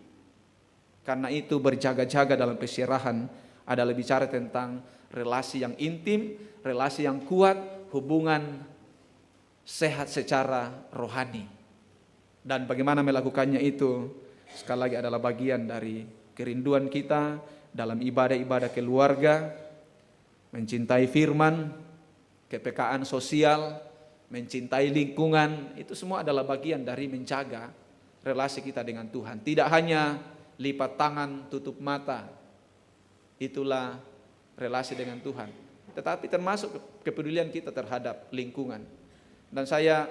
S2: Karena itu berjaga-jaga dalam pesyarahan adalah bicara tentang relasi yang intim, relasi yang kuat, hubungan sehat secara rohani. Dan bagaimana melakukannya itu sekali lagi adalah bagian dari kerinduan kita dalam ibadah-ibadah keluarga, mencintai firman, kepekaan sosial, mencintai lingkungan. Itu semua adalah bagian dari menjaga relasi kita dengan Tuhan. Tidak hanya lipat tangan, tutup mata, itulah relasi dengan Tuhan, tetapi termasuk kepedulian kita terhadap lingkungan. Dan saya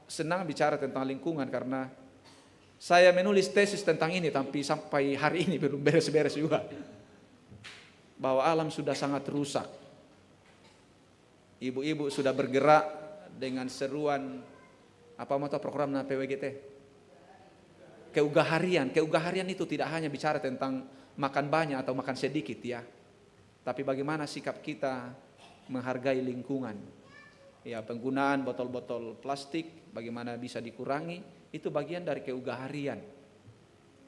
S2: senang bicara tentang lingkungan karena saya menulis tesis tentang ini, tapi sampai hari ini belum beres-beres juga. Bahwa alam sudah sangat rusak. Ibu-ibu sudah bergerak dengan seruan apa moto program PWGT? keugaharian. Keugaharian itu tidak hanya bicara tentang makan banyak atau makan sedikit ya. Tapi bagaimana sikap kita menghargai lingkungan. Ya, penggunaan botol-botol plastik bagaimana bisa dikurangi, itu bagian dari keugaharian.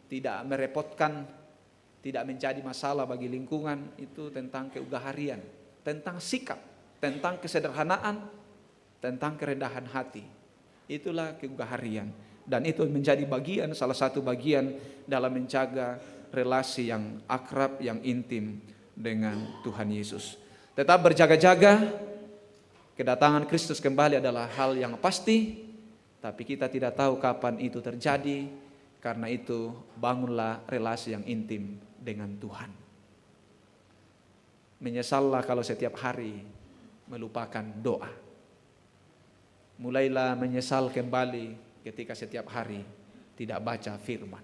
S2: Tidak merepotkan, tidak menjadi masalah bagi lingkungan, itu tentang keugaharian, tentang sikap, tentang kesederhanaan, tentang kerendahan hati. Itulah keugaharian, dan itu menjadi bagian, salah satu bagian dalam menjaga relasi yang akrab, yang intim dengan Tuhan Yesus. Tetap berjaga-jaga, kedatangan Kristus kembali adalah hal yang pasti, tapi kita tidak tahu kapan itu terjadi. Karena itu bangunlah relasi yang intim dengan Tuhan. Menyesallah kalau setiap hari melupakan doa. Mulailah menyesal kembali ketika setiap hari tidak baca firman.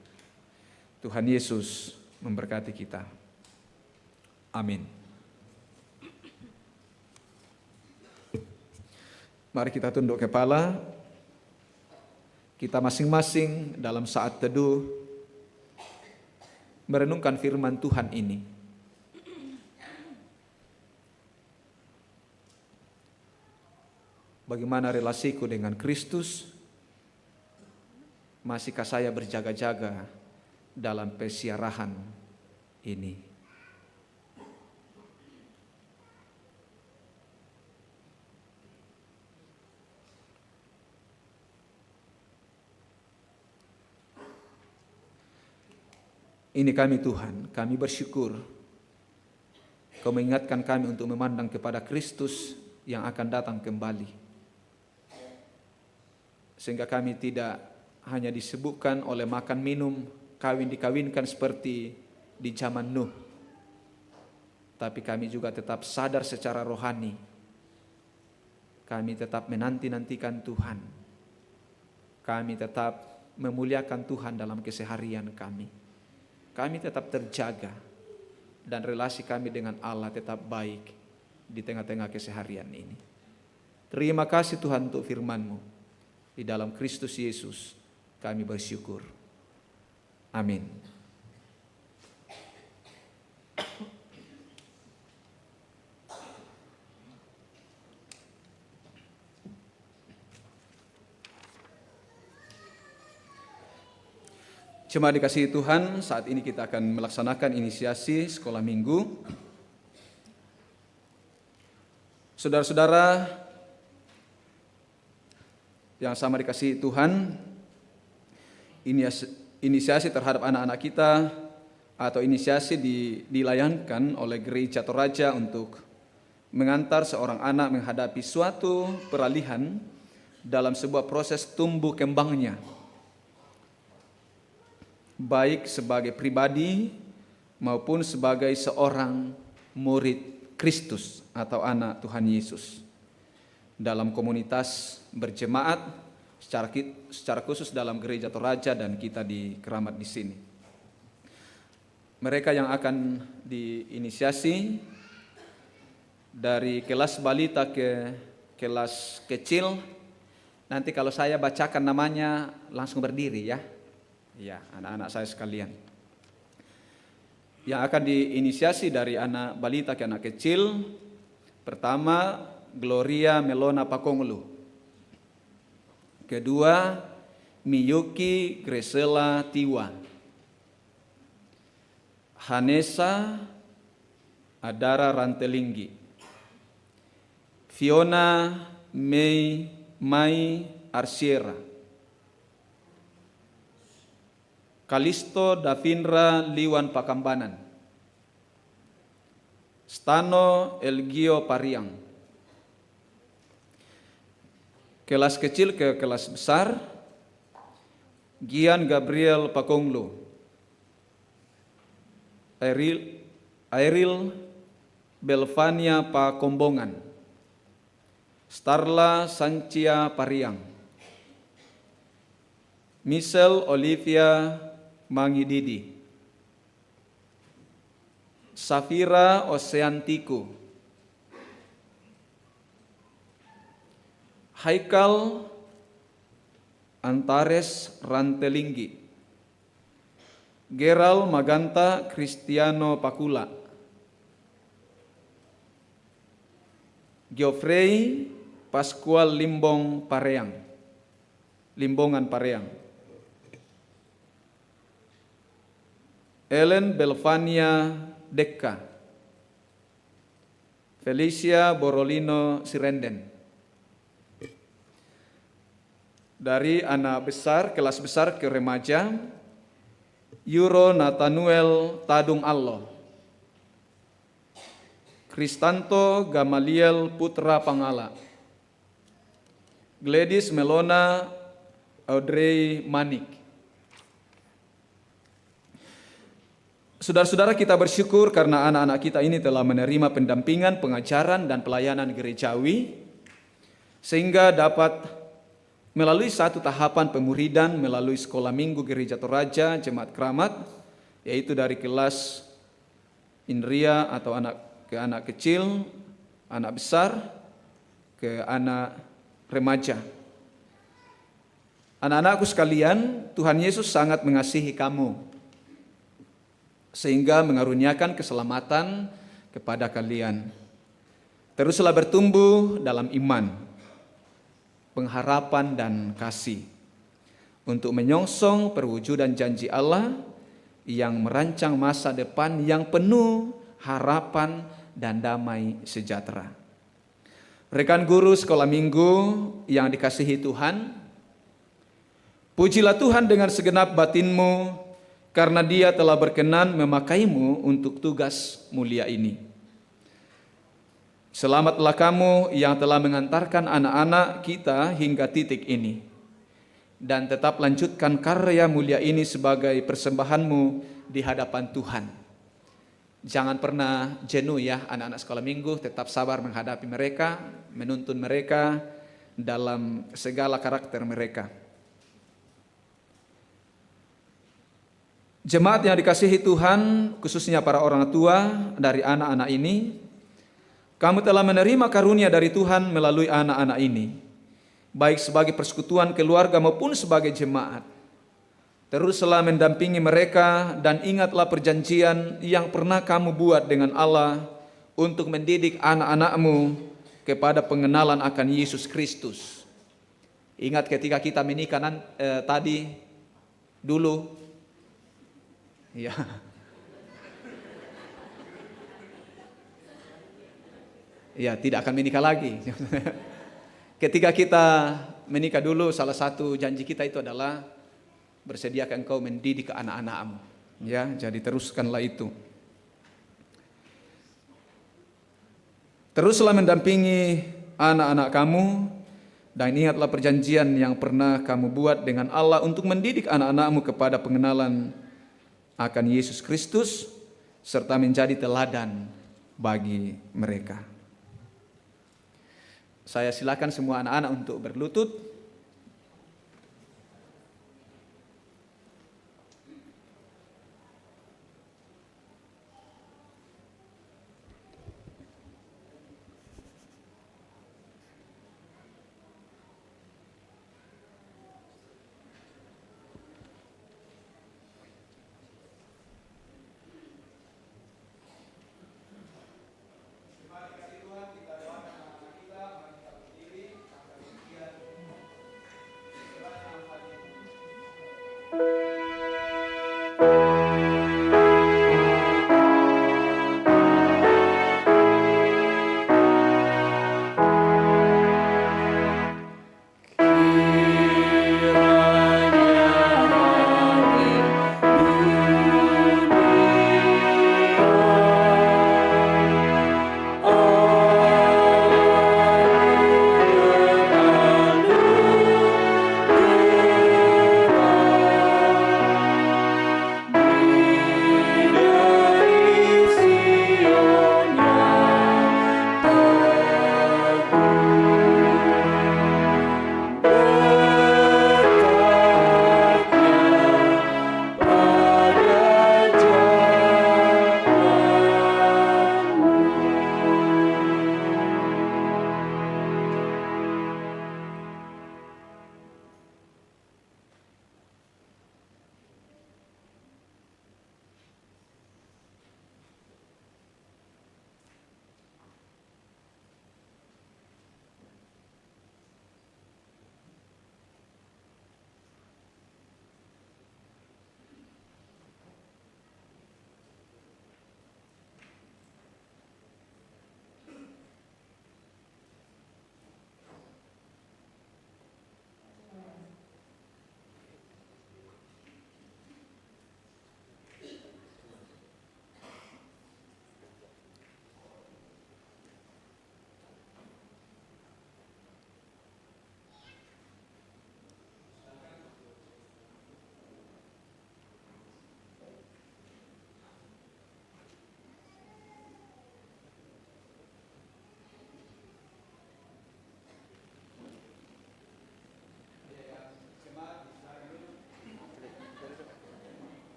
S2: Tuhan Yesus memberkati kita. Amin. Mari kita tunduk kepala. Kita masing-masing dalam saat teduh merenungkan firman Tuhan ini. Bagaimana relasiku dengan Kristus? Masihkah saya berjaga-jaga dalam pesiarahan ini? Ini kami Tuhan, kami bersyukur Kau mengingatkan kami untuk memandang kepada Kristus yang akan datang kembali. Sehingga kami tidak hanya disebutkan oleh makan minum, kawin dikawinkan seperti di zaman Nuh. Tapi kami juga tetap sadar secara rohani. Kami tetap menanti-nantikan Tuhan. Kami tetap memuliakan Tuhan dalam keseharian kami. Kami tetap terjaga dan relasi kami dengan Allah tetap baik di tengah-tengah keseharian ini. Terima kasih Tuhan untuk firman-Mu. Di dalam Kristus Yesus kami bersyukur. Amin. Jemaat dikasihi Tuhan, saat ini kita akan melaksanakan inisiasi sekolah minggu. Saudara-saudara yang sama dikasihi Tuhan, inisiasi terhadap anak-anak kita atau inisiasi dilayankan oleh Gereja Toraja untuk mengantar seorang anak menghadapi suatu peralihan dalam sebuah proses tumbuh kembangnya, baik sebagai pribadi maupun sebagai seorang murid Kristus atau anak Tuhan Yesus dalam komunitas berjemaat, secara khusus dalam Gereja Toraja dan kita di Keramat di sini. Mereka yang akan diinisiasi dari kelas balita ke kelas kecil, nanti kalau saya bacakan namanya langsung berdiri ya. Ya, anak-anak saya sekalian. Yang akan diinisiasi dari anak balita ke anak kecil, pertama Gloria Melona Pakonglu. Kedua Miyuki Gresela Tiwa. Hanesa Adara Rantelinggi. Fiona Mai Arsiera. Kalisto Davinra Liwan Pakambanan. Stano Elgio Pariang. Kelas kecil ke kelas besar, Gian Gabriel Pakonglo. Airil Belvania Pakombongan. Starla Sancia Pariang. Michelle Olivia Mangididi. Safira Oseantiku. Haikal Antares Rantelinggi. Geral Maganta Cristiano Pakula, Geoffrey Pascual Limbongan Pareang, Ellen Belvania Dekka, Felicia Borolino Sirenden. Dari anak besar, kelas besar ke remaja, Euro Nathanael Tadung Allah, Kristanto Gamaliel Putra Pangala, Gladys Melona Audrey Manik. Saudara-saudara, kita bersyukur karena anak-anak kita ini telah menerima pendampingan, pengajaran, dan pelayanan gerejawi, sehingga dapat melalui satu tahapan pemuridan melalui sekolah minggu Gereja Toraja Jemaat Keramat, yaitu dari kelas Indria atau anak kecil, anak besar, ke anak remaja. Anak-anakku sekalian, Tuhan Yesus sangat mengasihi kamu, sehingga mengaruniakan keselamatan kepada kalian. Teruslah bertumbuh dalam iman, pengharapan, dan kasih untuk menyongsong perwujudan janji Allah yang merancang masa depan yang penuh harapan dan damai sejahtera. Rekan guru sekolah minggu yang dikasihi Tuhan, pujilah Tuhan dengan segenap batinmu karena Dia telah berkenan memakaimu untuk tugas mulia ini. Selamatlah kamu yang telah mengantarkan anak-anak kita hingga titik ini, dan tetap lanjutkan karya mulia ini sebagai persembahanmu di hadapan Tuhan. Jangan pernah jenuh ya anak-anak sekolah minggu, tetap sabar menghadapi mereka, menuntun mereka dalam segala karakter mereka. Jemaat yang dikasihi Tuhan, khususnya para orang tua dari anak-anak ini, kamu telah menerima karunia dari Tuhan melalui anak-anak ini, baik sebagai persekutuan keluarga maupun sebagai jemaat. Teruslah mendampingi mereka dan ingatlah perjanjian yang pernah kamu buat dengan Allah untuk mendidik anak-anakmu kepada pengenalan akan Yesus Kristus. Ingat ketika kita menikah tadi dulu, ya. Ya, tidak akan menikah lagi. Ketika kita menikah dulu, salah satu janji kita itu adalah bersediakah engkau mendidik anak-anakmu. Ya, jadi teruskanlah itu. Teruslah mendampingi anak-anak kamu dan ingatlah perjanjian yang pernah kamu buat dengan Allah untuk mendidik anak-anakmu kepada pengenalan akan Yesus Kristus serta menjadi teladan bagi mereka. Saya silakan semua anak-anak untuk berlutut.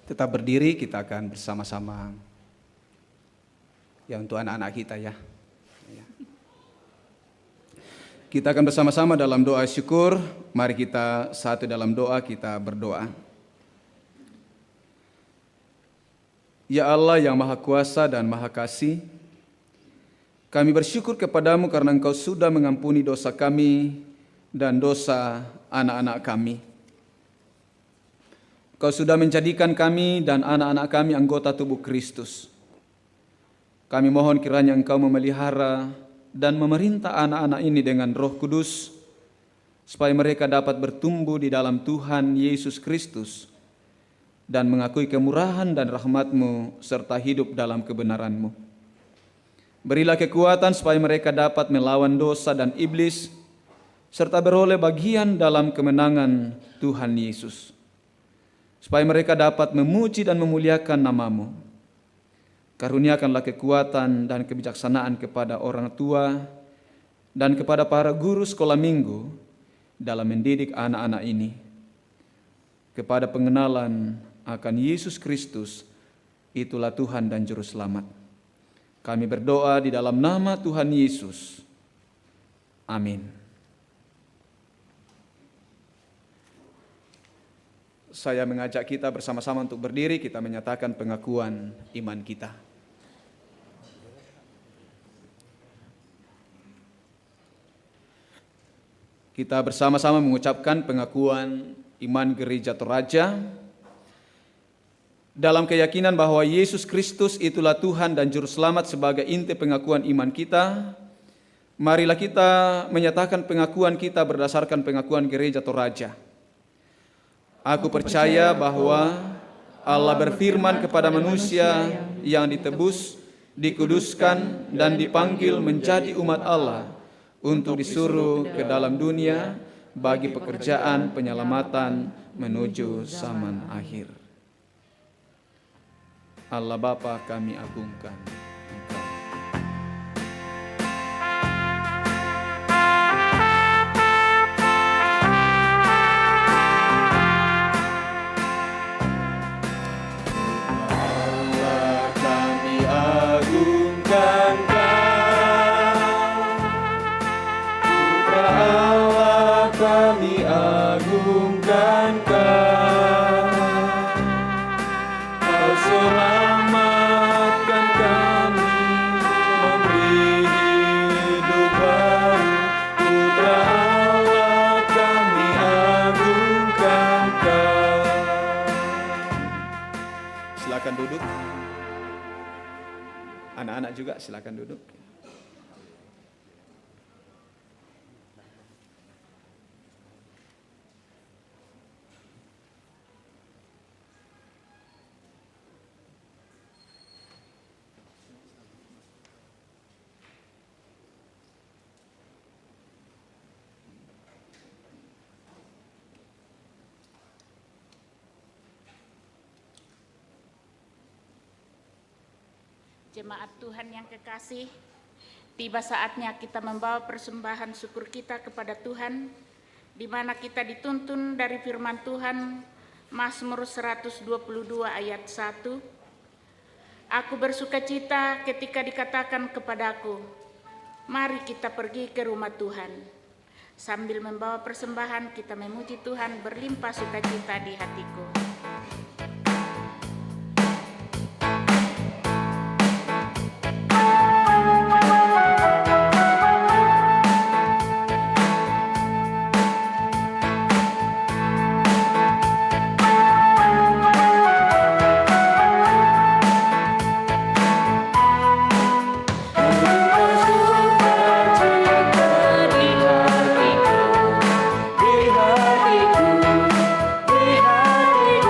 S2: Tetap berdiri, kita akan bersama-sama. Ya, untuk anak-anak kita ya. Kita akan bersama-sama dalam doa syukur. Mari kita satu dalam doa, kita berdoa. Ya Allah yang Maha Kuasa dan Maha Kasih, kami bersyukur kepadamu karena Engkau sudah mengampuni dosa kami dan dosa anak-anak kami. Kau sudah menjadikan kami dan anak-anak kami anggota tubuh Kristus. Kami mohon kiranya Engkau memelihara dan memerintah anak-anak ini dengan Roh Kudus, supaya mereka dapat bertumbuh di dalam Tuhan Yesus Kristus dan mengakui kemurahan dan rahmat-Mu serta hidup dalam kebenaran-Mu. Berilah kekuatan supaya mereka dapat melawan dosa dan iblis, serta beroleh bagian dalam kemenangan Tuhan Yesus. Supaya mereka dapat memuji dan memuliakan nama-Mu. Karuniakanlah kekuatan dan kebijaksanaan kepada orang tua dan kepada para guru sekolah minggu dalam mendidik anak-anak ini kepada pengenalan akan Yesus Kristus, itulah Tuhan dan Juru Selamat. Kami berdoa di dalam nama Tuhan Yesus. Amin. Saya mengajak kita bersama-sama untuk berdiri, kita menyatakan pengakuan iman kita. Kita bersama-sama mengucapkan pengakuan iman Gereja Toraja dalam keyakinan bahwa Yesus Kristus itulah Tuhan dan Juru Selamat sebagai inti pengakuan iman kita. Marilah kita menyatakan pengakuan kita berdasarkan pengakuan Gereja Toraja. Aku percaya bahwa Allah berfirman kepada manusia yang ditebus, dikuduskan, dan dipanggil menjadi umat Allah untuk disuruh ke dalam dunia bagi pekerjaan penyelamatan menuju zaman akhir. Allah Bapa, kami agungkan Engkau. Silakan duduk. Anak-anak juga silakan duduk.
S5: Jemaat Tuhan yang kekasih, tiba saatnya kita membawa persembahan syukur kita kepada Tuhan, di mana kita dituntun dari firman Tuhan, Mazmur 122 ayat 1. Aku bersukacita ketika dikatakan kepadaku, mari kita pergi ke rumah Tuhan. Sambil membawa persembahan, kita memuji Tuhan, berlimpah sukacita di hatiku.
S3: Di hatiku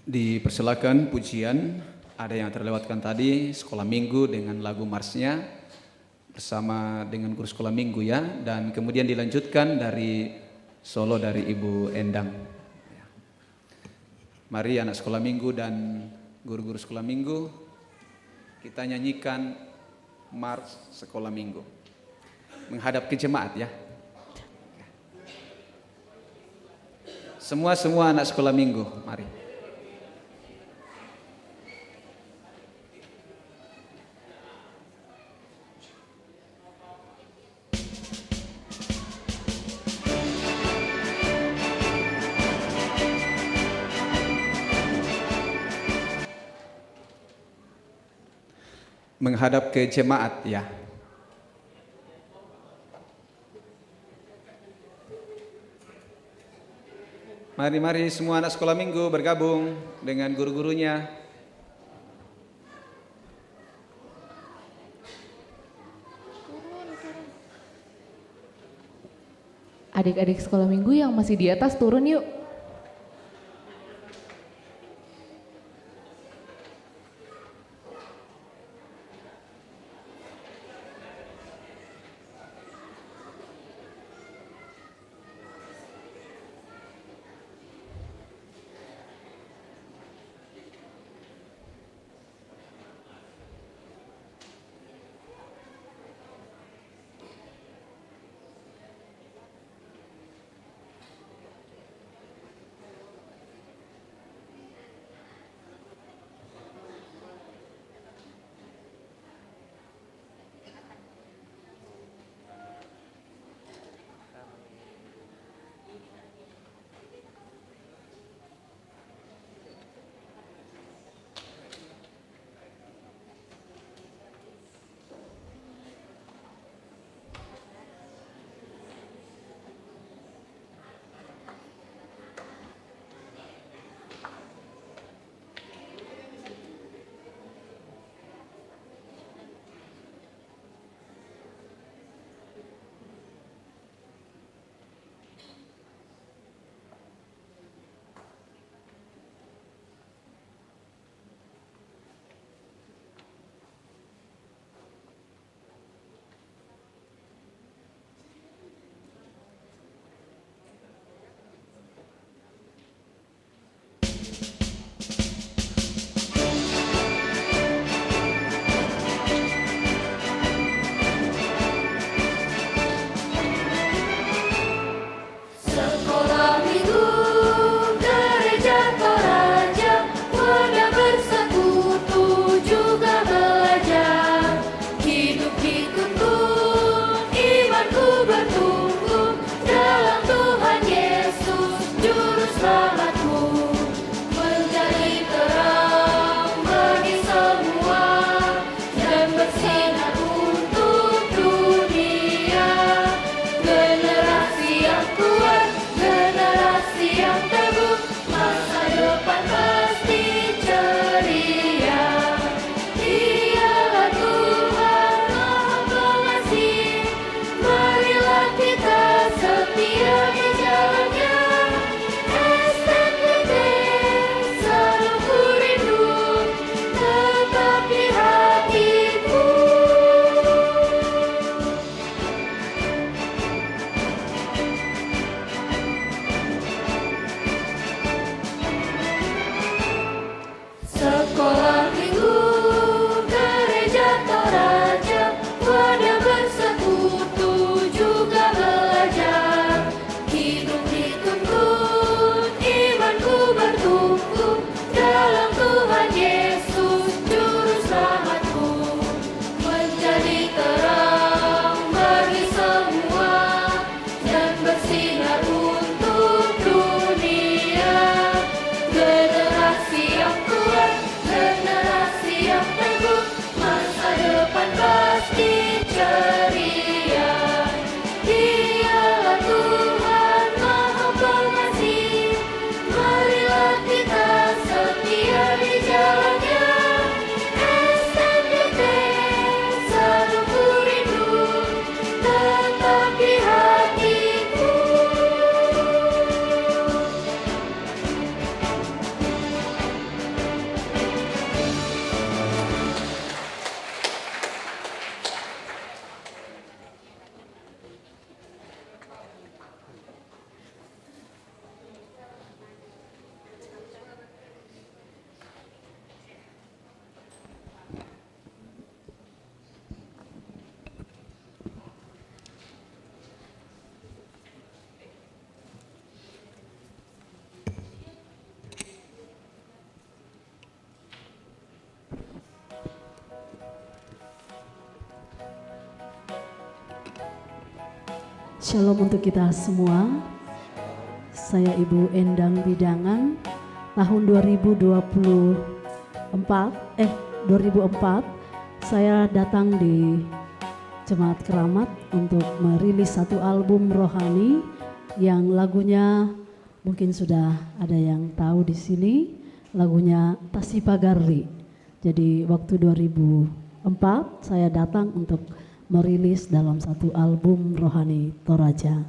S2: Dipersilakan pujian, ada yang terlewatkan tadi sekolah minggu dengan lagu marsnya bersama dengan guru sekolah minggu ya, dan kemudian dilanjutkan dari solo dari Ibu Endang. Mari anak sekolah minggu dan guru-guru sekolah minggu kita nyanyikan mars sekolah minggu menghadap ke jemaat ya. Semua anak sekolah minggu, mari. Menghadap ke jemaat ya. Mari semua anak sekolah minggu bergabung dengan guru-gurunya.
S3: Adik-adik sekolah minggu yang masih di atas turun yuk.
S6: Shalom untuk kita semua. Saya Ibu Endang Bidangan. Tahun 2004 saya datang di Jemaat Keramat untuk merilis satu album rohani yang lagunya mungkin sudah ada yang tahu di sini, lagunya Tasipagarri. Jadi waktu 2004 saya datang untuk merilis dalam satu album rohani Toraja.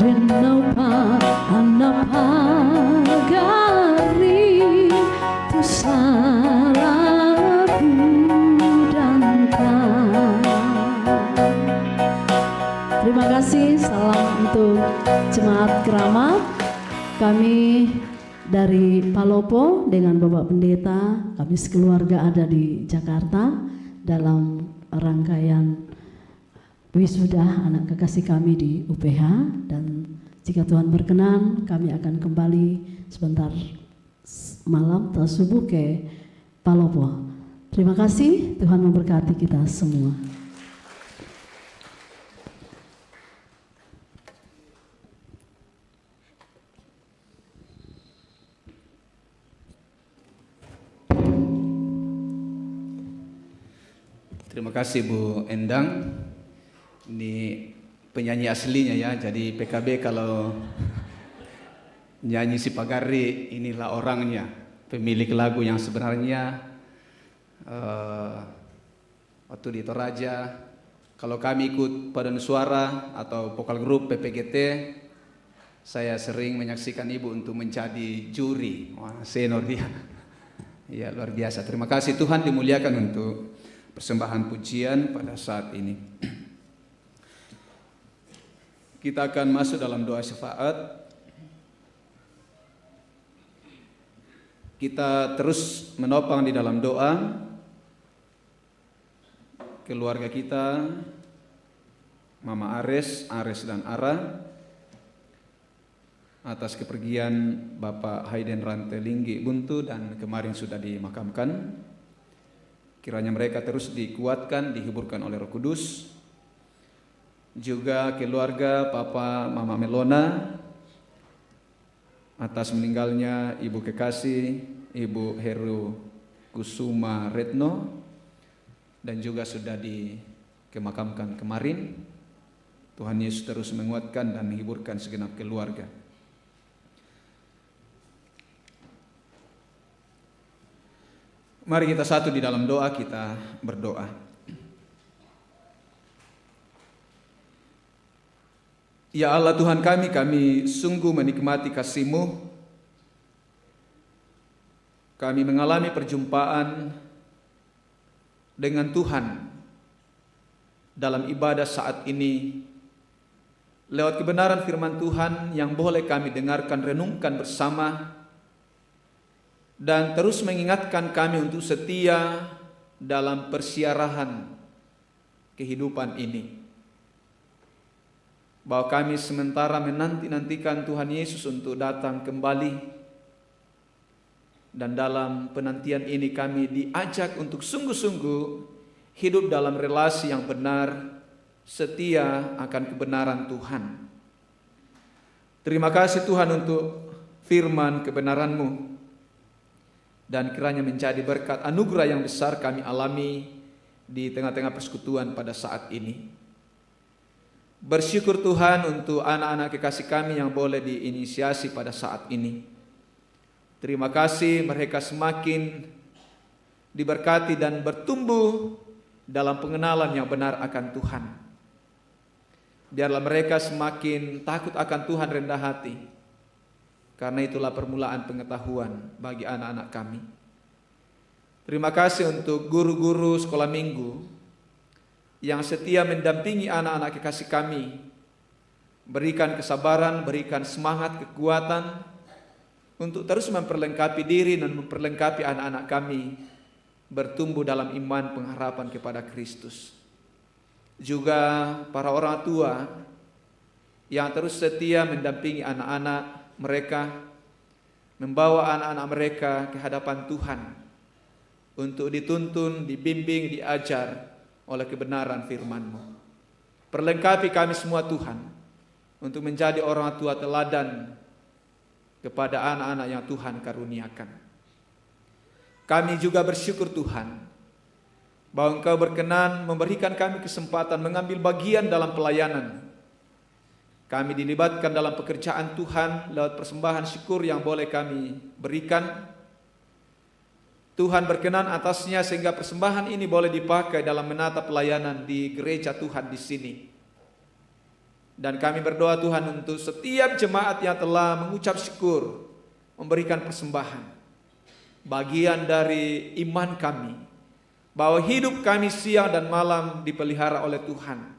S6: Denapa anapagari tu salah budangkan. Terima kasih, salam untuk Jemaat Keramat. Kami dari Palopo dengan Bapak Pendeta, kami sekeluarga ada di Jakarta dalam rangkaian wisuda anak kekasih kami di UPH, dan jika Tuhan berkenan kami akan kembali sebentar malam atau subuh ke Palopo. Terima kasih, Tuhan memberkati kita semua.
S2: Terima kasih Bu Endang. Ini penyanyi aslinya ya, jadi PKB kalau nyanyi si Pagari inilah orangnya, pemilik lagu yang sebenarnya. Waktu di Toraja, kalau kami ikut paduan suara atau vokal grup PPGT, saya sering menyaksikan Ibu untuk menjadi juri. Wah, senior dia. Ya, luar biasa. Terima kasih, Tuhan dimuliakan untuk persembahan pujian pada saat ini. Kita akan masuk dalam doa syafaat. Kita terus menopang di dalam doa keluarga kita, Mama Ares dan Ara, atas kepergian Bapak Hayden Rantelinggi Buntu dan kemarin sudah dimakamkan. Kiranya mereka terus dikuatkan, dihiburkan oleh Roh Kudus. Juga keluarga Papa Mama Melona, atas meninggalnya Ibu kekasih Ibu Heru Kusuma Retno, dan juga sudah dikemakamkan kemarin. Tuhan Yesus terus menguatkan dan menghiburkan segenap keluarga. Mari kita satu di dalam doa, kita berdoa. Ya Allah Tuhan kami sungguh menikmati kasih-Mu. Kami mengalami perjumpaan dengan Tuhan dalam ibadah saat ini lewat kebenaran firman Tuhan yang boleh kami dengarkan, renungkan bersama, dan terus mengingatkan kami untuk setia dalam persiarahan kehidupan ini. Bahwa kami sementara menanti-nantikan Tuhan Yesus untuk datang kembali, dan dalam penantian ini kami diajak untuk sungguh-sungguh hidup dalam relasi yang benar, setia akan kebenaran Tuhan. Terima kasih Tuhan untuk firman kebenaran-Mu, dan kiranya menjadi berkat anugerah yang besar kami alami di tengah-tengah persekutuan pada saat ini. Bersyukur Tuhan untuk anak-anak kekasih kami yang boleh diinisiasi pada saat ini. Terima kasih mereka semakin diberkati dan bertumbuh dalam pengenalan yang benar akan Tuhan. Biarlah mereka semakin takut akan Tuhan, rendah hati, karena itulah permulaan pengetahuan bagi anak-anak kami. Terima kasih untuk guru-guru sekolah minggu yang setia mendampingi anak-anak kekasih kami. Berikan kesabaran, berikan semangat, kekuatan untuk terus memperlengkapi diri dan memperlengkapi anak-anak kami bertumbuh dalam iman pengharapan kepada Kristus. Juga para orang tua yang terus setia mendampingi anak-anak mereka, membawa anak-anak mereka ke hadapan Tuhan untuk dituntun, dibimbing, diajar oleh kebenaran firman-Mu. Perlengkapi kami semua Tuhan untuk menjadi orang tua teladan kepada anak-anak yang Tuhan karuniakan. Kami juga bersyukur Tuhan bahwa Engkau berkenan memberikan kami kesempatan mengambil bagian dalam pelayanan. Kami dilibatkan dalam pekerjaan Tuhan lewat persembahan syukur yang boleh kami berikan. Tuhan berkenan atasnya sehingga persembahan ini boleh dipakai dalam menata pelayanan di gereja Tuhan di sini. Dan kami berdoa Tuhan untuk setiap jemaat yang telah mengucap syukur, memberikan persembahan, bagian dari iman kami, bahwa hidup kami siang dan malam dipelihara oleh Tuhan.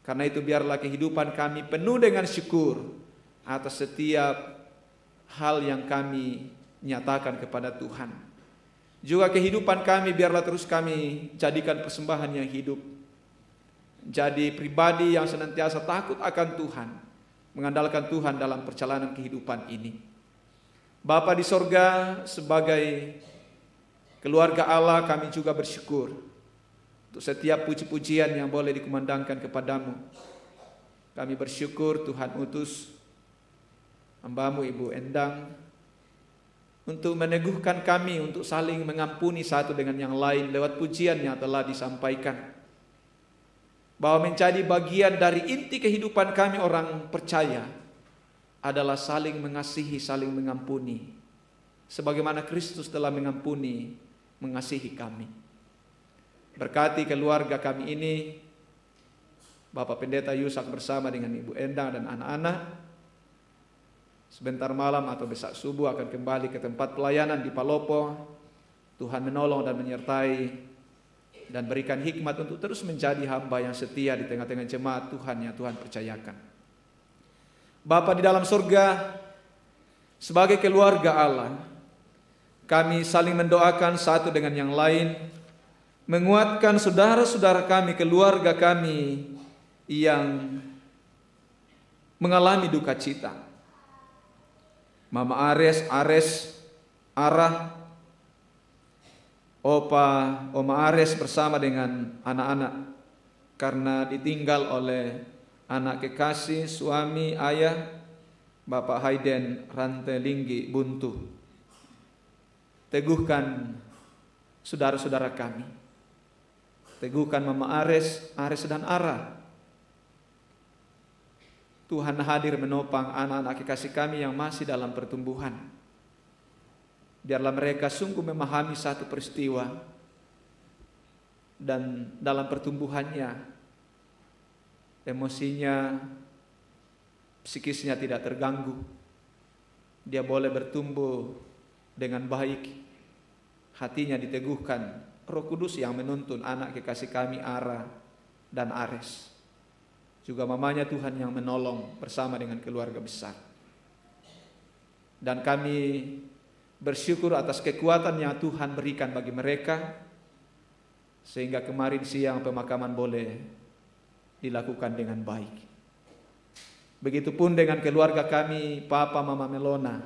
S2: Karena itu biarlah kehidupan kami penuh dengan syukur atas setiap hal yang kami nyatakan kepada Tuhan. Juga kehidupan kami biarlah terus kami jadikan persembahan yang hidup. Jadi pribadi yang senantiasa takut akan Tuhan, mengandalkan Tuhan dalam perjalanan kehidupan ini. Bapa di sorga, sebagai keluarga Allah kami juga bersyukur untuk setiap puji-pujian yang boleh dikumandangkan kepadamu. Kami bersyukur Tuhan utus hamba-Mu Ibu Endang untuk meneguhkan kami untuk saling mengampuni satu dengan yang lain lewat pujian yang telah disampaikan. Bahwa menjadi bagian dari inti kehidupan kami orang percaya adalah saling mengasihi, saling mengampuni. Sebagaimana Kristus telah mengampuni, mengasihi kami. Berkati keluarga kami ini, Bapak Pendeta Yusak bersama dengan Ibu Endang dan anak-anak. Sebentar malam atau besok subuh akan kembali ke tempat pelayanan di Palopo. Tuhan menolong dan menyertai dan berikan hikmat untuk terus menjadi hamba yang setia di tengah-tengah jemaat Tuhan yang Tuhan percayakan. Bapa di dalam surga, sebagai keluarga Allah, kami saling mendoakan satu dengan yang lain, menguatkan saudara-saudara kami, keluarga kami yang mengalami duka cita. Mama Ares, Arah, Oma Ares bersama dengan anak-anak karena ditinggal oleh anak kekasih, suami, ayah, Bapak Hayden Rantelinggi Buntu. Teguhkan saudara-saudara kami. Teguhkan Mama Ares dan Ara. Tuhan hadir menopang anak-anak kekasih kami yang masih dalam pertumbuhan. Biarlah mereka sungguh memahami satu peristiwa dan dalam pertumbuhannya emosinya, psikisnya tidak terganggu. Dia boleh bertumbuh dengan baik. Hatinya diteguhkan. Roh Kudus yang menuntun anak kekasih kami Ara dan Ares. Juga mamanya Tuhan yang menolong bersama dengan keluarga besar. Dan kami bersyukur atas kekuatan yang Tuhan berikan bagi mereka, sehingga kemarin siang pemakaman boleh dilakukan dengan baik. Begitupun dengan keluarga kami, Papa Mama Melona.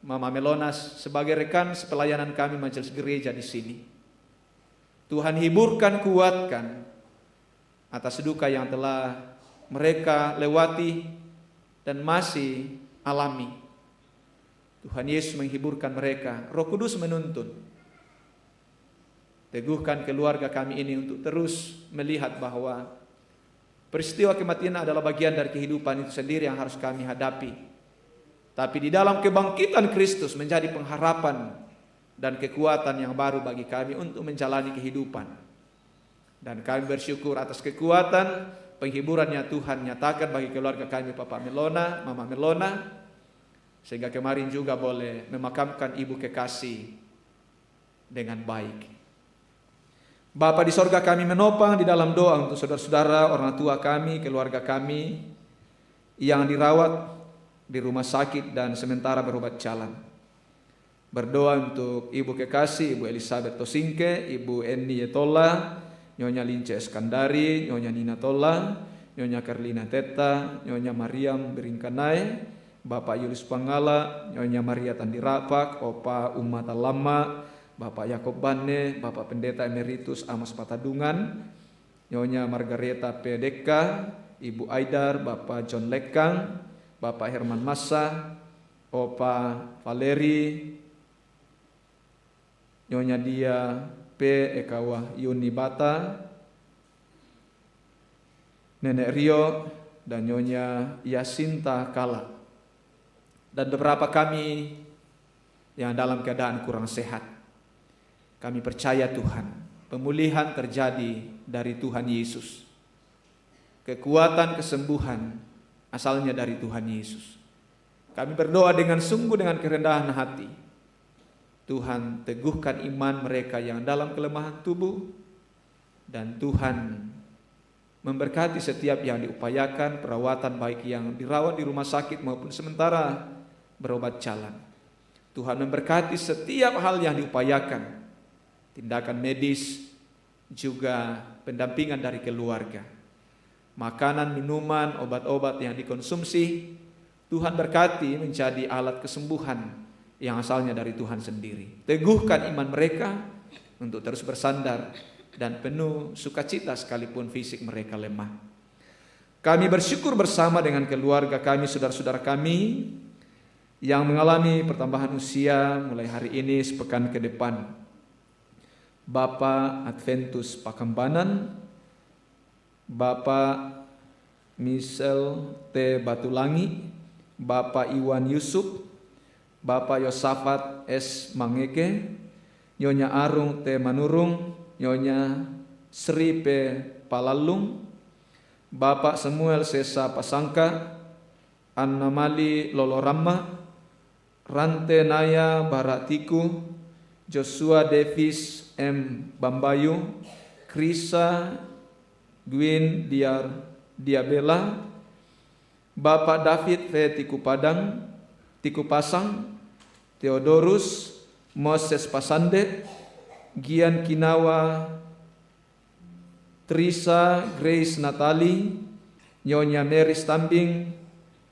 S2: Mama Melona sebagai rekan sepelayanan kami majelis gereja di sini. Tuhan hiburkan, kuatkan atas duka yang telah mereka lewati dan masih alami. Tuhan Yesus menghiburkan mereka, Roh Kudus menuntun. Teguhkan keluarga kami ini untuk terus melihat bahwa peristiwa kematian adalah bagian dari kehidupan itu sendiri yang harus kami hadapi. Tapi di dalam kebangkitan Kristus menjadi pengharapan dan kekuatan yang baru bagi kami untuk menjalani kehidupan. Dan kami bersyukur atas kekuatan penghiburan yang Tuhan nyatakan bagi keluarga kami, Papa Melona, Mama Melona, sehingga kemarin juga boleh memakamkan ibu kekasih dengan baik. Bapa di sorga, kami menopang di dalam doa untuk saudara-saudara, orang tua kami, keluarga kami yang dirawat di rumah sakit dan sementara berobat jalan. Berdoa untuk ibu kekasih, Ibu Elizabeth Tosingke, Ibu Eni Yetola, Nyonya Lince Eskandari, Nyonya Nina Tola, Nyonya Carlina Teta, Nyonya Mariam Beringkanai, Bapak Yulius Pangala, Nyonya Maria Tandirapak, Opa Umat Lama, Bapak Yakob Bane, Bapak Pendeta Emeritus Amos Patadungan, Nyonya Margareta Pedeka, Ibu Aidar, Bapak John Lekang, Bapak Herman Massa, Opa Valeri, Nyonya Dia P. Ekawa Yuni Bata, Nenek Rio, dan Nyonya Yasinta Kala. Dan beberapa kami yang dalam keadaan kurang sehat. Kami percaya Tuhan, pemulihan terjadi dari Tuhan Yesus. kekuatan, kesembuhan asalnya dari Tuhan Yesus. Kami berdoa dengan sungguh dengan kerendahan hati. Tuhan teguhkan iman mereka yang dalam kelemahan tubuh, dan Tuhan memberkati setiap yang diupayakan perawatan, baik yang dirawat di rumah sakit maupun sementara berobat jalan. Tuhan memberkati setiap hal yang diupayakan, tindakan medis, juga pendampingan dari keluarga, makanan, minuman, obat-obat yang dikonsumsi. Tuhan berkati menjadi alat kesembuhan yang asalnya dari Tuhan sendiri. Teguhkan iman mereka untuk terus bersandar dan penuh sukacita sekalipun fisik mereka lemah. Kami bersyukur bersama dengan keluarga kami, saudara-saudara kami yang mengalami pertambahan usia mulai hari ini sepekan ke depan. Bapak Adventus Pakambanan, Bapak Michel T. Batulangi, Bapak Iwan Yusuf, Bapak Yosafat S. Mangeke, Nyonya Arung T. Manurung, Nyonya Sri P. Palalung, Bapak Samuel Sesa Pasangka, Anna Mali Lolorama, Rante Naya Baratiku, Joshua Davis M. Bambayu, Krisa Gwin Diabela, Bapak David V. Tiku Pasang, Theodorus Moses Pasande, Gian Kinawa, Trisa Grace Natali, Nyonya Mary Stambing,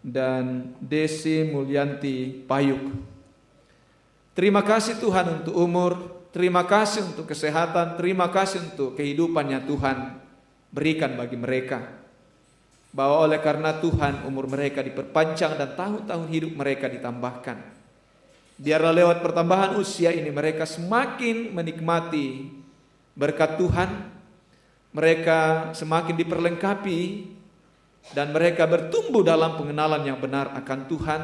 S2: dan Desi Mulyanti Payuk. Terima kasih Tuhan untuk umur, terima kasih untuk kesehatan, terima kasih untuk kehidupan yang Tuhan berikan bagi mereka. Bahwa oleh karena Tuhan umur mereka diperpanjang dan tahun-tahun hidup mereka ditambahkan. Biarlah lewat pertambahan usia ini mereka semakin menikmati berkat Tuhan, mereka semakin diperlengkapi, dan mereka bertumbuh dalam pengenalan yang benar akan Tuhan.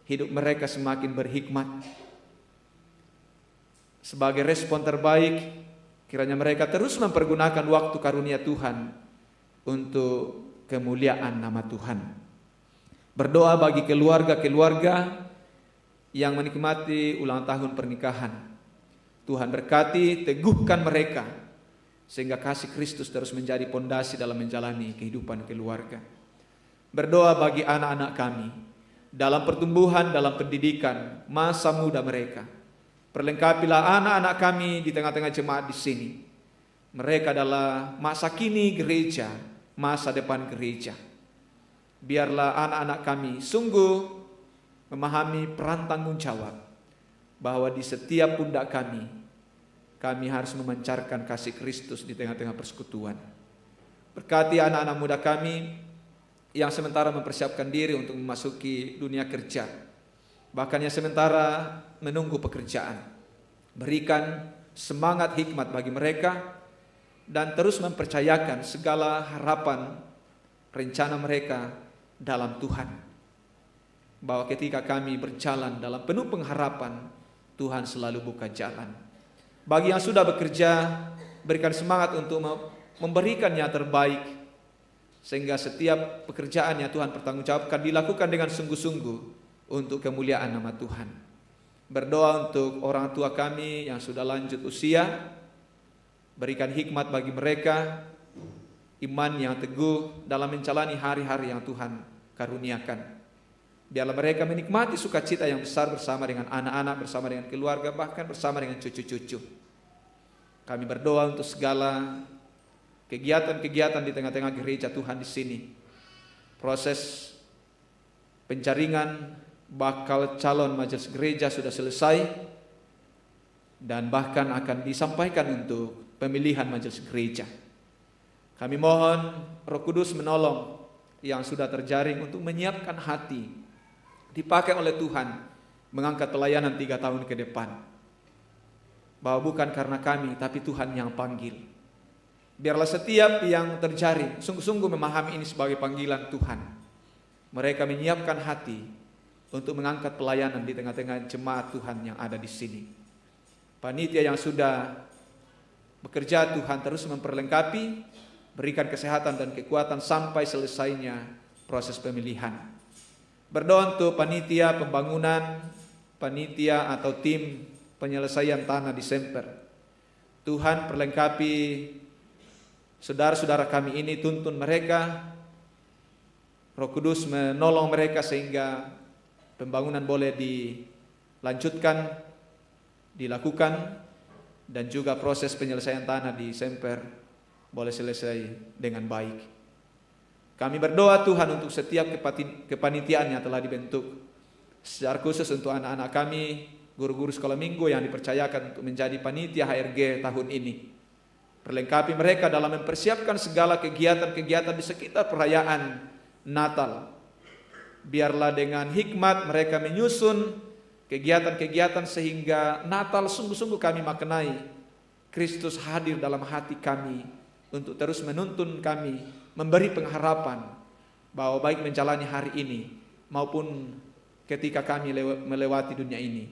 S2: Hidup mereka semakin berhikmat. Sebagai respon terbaik, kiranya mereka terus mempergunakan waktu karunia Tuhan untuk kemuliaan nama Tuhan. Berdoa bagi keluarga-keluarga yang menikmati ulang tahun pernikahan. Tuhan berkati, teguhkan mereka sehingga kasih Kristus terus menjadi pondasi dalam menjalani kehidupan keluarga. Berdoa bagi anak-anak kami dalam pertumbuhan, dalam pendidikan, masa muda mereka. Perlengkapilah anak-anak kami di tengah-tengah jemaat di sini. Mereka adalah masa kini gereja, masa depan gereja. Biarlah anak-anak kami sungguh memahami peran tanggung jawab bahwa di setiap pundak kami harus memancarkan kasih Kristus di tengah-tengah persekutuan. Berkati anak-anak muda kami yang sementara mempersiapkan diri untuk memasuki dunia kerja, bahkan yang sementara menunggu pekerjaan. Berikan semangat hikmat bagi mereka dan terus mempercayakan segala harapan rencana mereka dalam Tuhan. Bahwa ketika kami berjalan dalam penuh pengharapan, Tuhan selalu buka jalan. Bagi yang sudah bekerja, berikan semangat untuk memberikan yang terbaik, sehingga setiap pekerjaan yang Tuhan pertanggungjawabkan dilakukan dengan sungguh-sungguh untuk kemuliaan nama Tuhan. Berdoa untuk orang tua kami yang sudah lanjut usia, berikan hikmat bagi mereka, iman yang teguh dalam menjalani hari-hari yang Tuhan karuniakan. Biarlah mereka menikmati sukacita yang besar bersama dengan anak-anak, bersama dengan keluarga, bahkan bersama dengan cucu-cucu. Kami berdoa untuk segala kegiatan-kegiatan di tengah-tengah gereja Tuhan di sini. Proses penjaringan bakal calon majelis gereja sudah selesai dan bahkan akan disampaikan untuk pemilihan majelis gereja. Kami mohon Roh Kudus menolong yang sudah terjaring untuk menyiapkan hati dipakai oleh Tuhan mengangkat pelayanan 3 tahun ke depan. Bahwa bukan karena kami, tapi Tuhan yang panggil. Biarlah setiap yang terjaring sungguh-sungguh memahami ini sebagai panggilan Tuhan. Mereka menyiapkan hati untuk mengangkat pelayanan di tengah-tengah jemaat Tuhan yang ada di sini. Panitia yang sudah bekerja, Tuhan terus memperlengkapi,
S7: berikan kesehatan dan kekuatan sampai selesainya proses pemilihan. Berdoa untuk panitia pembangunan, panitia atau tim penyelesaian tanah di Semper. Tuhan perlengkapi saudara-saudara kami ini, tuntun mereka, Roh Kudus menolong mereka sehingga pembangunan boleh dilanjutkan, dilakukan, dan juga proses penyelesaian tanah di Semper boleh selesai dengan baik. Kami berdoa Tuhan untuk setiap kepanitiaan yang telah dibentuk, secara khusus untuk anak-anak kami, guru-guru sekolah minggu yang dipercayakan untuk menjadi panitia HRG tahun ini. Perlengkapi mereka dalam mempersiapkan segala kegiatan-kegiatan di sekitar perayaan Natal. Biarlah dengan hikmat mereka menyusun kegiatan-kegiatan sehingga Natal sungguh-sungguh kami maknai Kristus hadir dalam hati kami untuk terus menuntun kami, memberi pengharapan bahwa baik menjalani hari ini maupun ketika kami melewati dunia ini,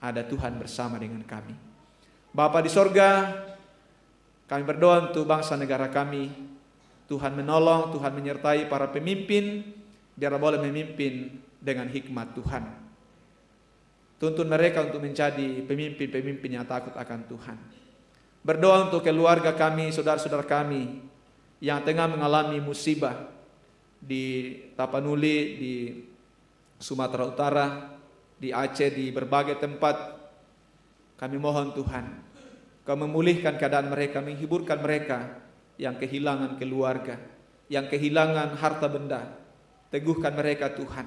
S7: ada Tuhan bersama dengan kami. Bapa di sorga, kami berdoa untuk bangsa negara kami. Tuhan menolong, Tuhan menyertai para pemimpin, biar boleh memimpin dengan hikmat Tuhan. Tuntun mereka untuk menjadi pemimpin-pemimpin yang takut akan Tuhan. Berdoa untuk keluarga kami, saudara-saudara kami yang tengah mengalami musibah di Tapanuli, di Sumatera Utara, di Aceh, di berbagai tempat. Kami mohon Tuhan, Kau memulihkan keadaan mereka, menghiburkan mereka yang kehilangan keluarga, yang kehilangan harta benda. Teguhkan mereka Tuhan.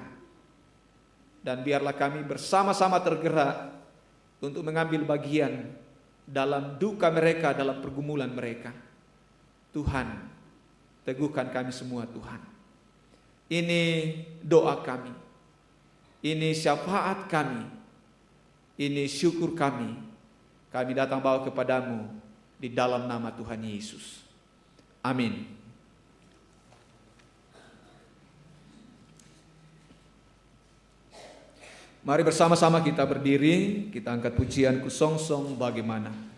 S7: Dan biarlah kami bersama-sama tergerak untuk mengambil bagian dalam duka mereka, dalam pergumulan mereka. Tuhan, teguhkan kami semua Tuhan. Ini doa kami, ini syafaat kami, ini syukur kami. Kami datang bawa kepadamu di dalam nama Tuhan Yesus. Amin. Mari bersama-sama kita berdiri, kita angkat pujian Kusongsong Bagaimana.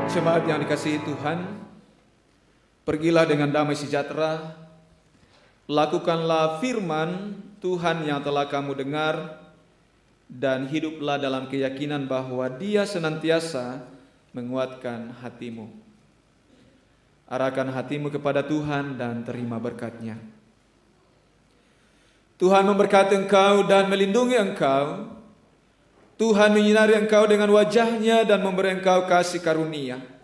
S7: Jemaat yang dikasihi Tuhan, pergilah dengan damai sejahtera, lakukanlah firman Tuhan yang telah kamu dengar, dan hiduplah dalam keyakinan bahwa Dia senantiasa menguatkan hatimu. Arahkan hatimu kepada Tuhan dan terima berkat-Nya. Tuhan memberkati engkau dan melindungi engkau. Tuhan menyinari engkau dengan wajah-Nya dan memberi engkau kasih karunia.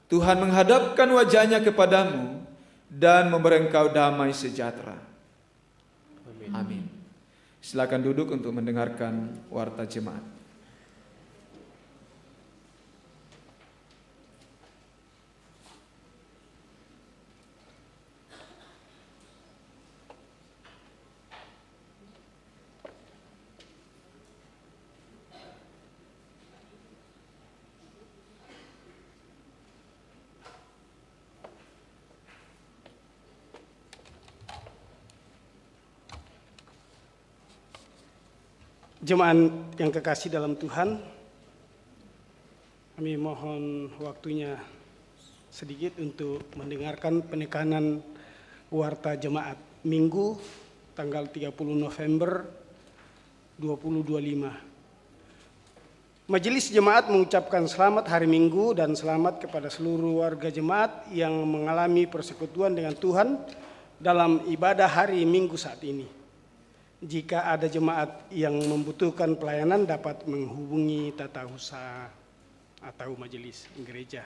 S7: Tuhan menghadapkan wajah-Nya kepadamu dan memberi engkau damai sejahtera. Amin. Silakan duduk untuk mendengarkan warta jemaat.
S8: Jemaat yang kekasih dalam Tuhan, kami mohon waktunya sedikit untuk mendengarkan penekanan warta jemaat Minggu tanggal 30 November 2025. Majelis Jemaat mengucapkan selamat hari Minggu dan selamat kepada seluruh warga jemaat yang mengalami persekutuan dengan Tuhan dalam ibadah hari Minggu saat ini. Jika ada jemaat yang membutuhkan pelayanan dapat menghubungi tata usaha atau majelis gereja.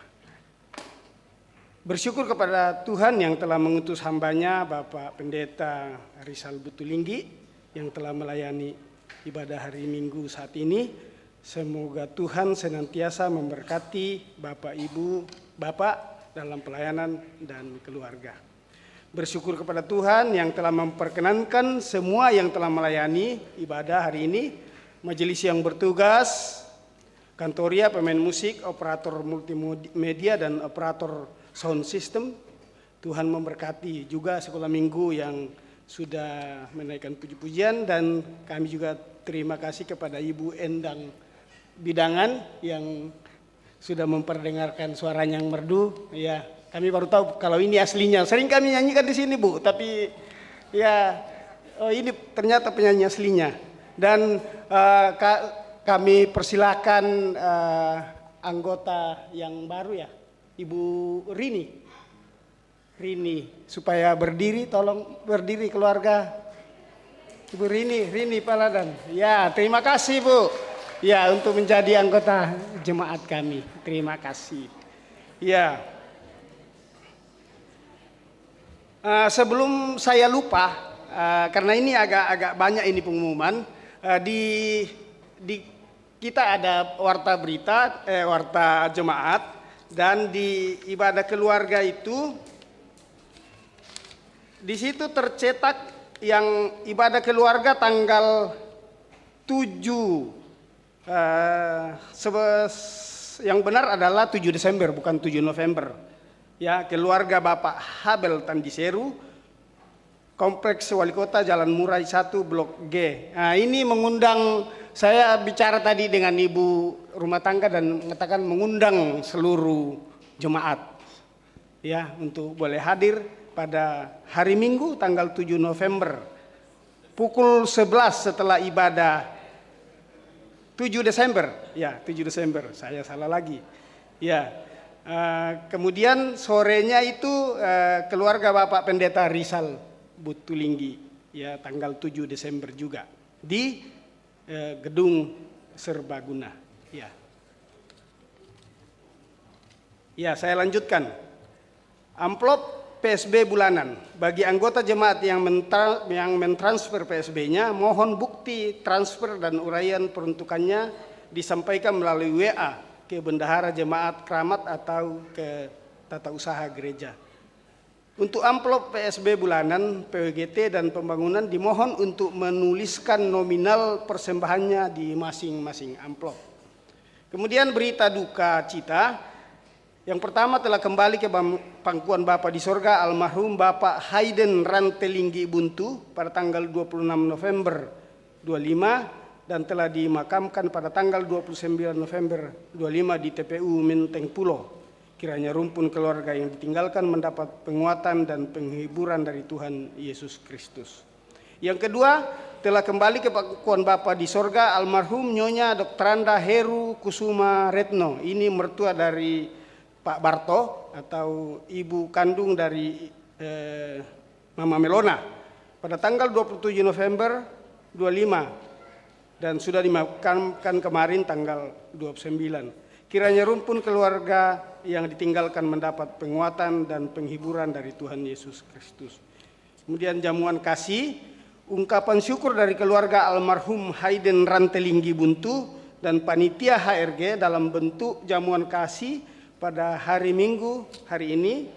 S8: Bersyukur kepada Tuhan yang telah mengutus hambanya Bapak Pendeta Rizal Butulinggi yang telah melayani ibadah hari Minggu saat ini. Semoga Tuhan senantiasa memberkati Bapak Ibu, Bapak dalam pelayanan dan keluarga. Bersyukur kepada Tuhan yang telah memperkenankan semua yang telah melayani ibadah hari ini, majelis yang bertugas, kantoria, pemain musik, operator multimedia dan operator sound system. Tuhan memberkati juga sekolah minggu yang sudah menaikkan puji-pujian, dan kami juga terima kasih kepada Ibu Endang Bidangan yang sudah memperdengarkan suaranya yang merdu. Ya, kami baru tahu kalau ini aslinya. Sering kami nyanyikan di sini, Bu, tapi ya, oh ini ternyata penyanyi aslinya. Dan kami persilakan anggota yang baru ya, Ibu Rini, supaya berdiri, tolong berdiri keluarga. Ibu Rini Paladan. Ya, terima kasih, Bu. Ya, untuk menjadi anggota jemaat kami. Terima kasih. Ya. Sebelum saya lupa, karena ini agak banyak ini pengumuman, di kita ada warta berita, warta jemaat, dan di ibadah keluarga itu, di situ tercetak yang ibadah keluarga tanggal 7. Yang benar adalah 7 Desember, bukan 7 November. Ya, keluarga Bapak Habel Tandiseru, Kompleks Wali Kota Jalan Murai 1 Blok G. Nah, ini mengundang, saya bicara tadi dengan ibu rumah tangga dan mengatakan mengundang seluruh jemaat ya untuk boleh hadir pada hari Minggu tanggal 7 November pukul 11 setelah ibadah 7 Desember, ya 7 Desember, saya salah lagi. Ya, kemudian sorenya itu keluarga Bapak Pendeta Rizal Butulinggi, ya tanggal 7 Desember juga di Gedung Serbaguna. Ya, saya lanjutkan. Amplop PSB bulanan bagi anggota jemaat yang mentransfer PSB-nya, mohon bukti transfer dan uraian peruntukannya disampaikan melalui WA ke bendahara jemaat Kramat atau ke tata usaha gereja. Untuk amplop PSB bulanan, PWGT dan pembangunan dimohon untuk menuliskan nominal persembahannya di masing-masing amplop. Kemudian berita duka cita. Yang pertama, telah kembali ke pangkuan Bapa di sorga almarhum Bapak Hayden Rantelinggi Buntu pada tanggal 26 November 25 dan telah dimakamkan pada tanggal 29 November 25 di TPU Menteng Pulo. Kiranya rumpun keluarga yang ditinggalkan mendapat penguatan dan penghiburan dari Tuhan Yesus Kristus. Yang kedua, telah kembali ke pangkuan Bapa di sorga almarhum Nyonya Dokteranda Heru Kusuma Retno. Ini mertua dari Pak Barto atau ibu kandung dari Mama Melona pada tanggal 27 November 25 dan sudah dimakamkan kemarin tanggal 29. Kiranya rumpun keluarga yang ditinggalkan mendapat penguatan dan penghiburan dari Tuhan Yesus Kristus. Kemudian jamuan kasih, ungkapan syukur dari keluarga almarhum Hayden Rantelinggi Buntu dan panitia HRG dalam bentuk jamuan kasih pada hari Minggu hari ini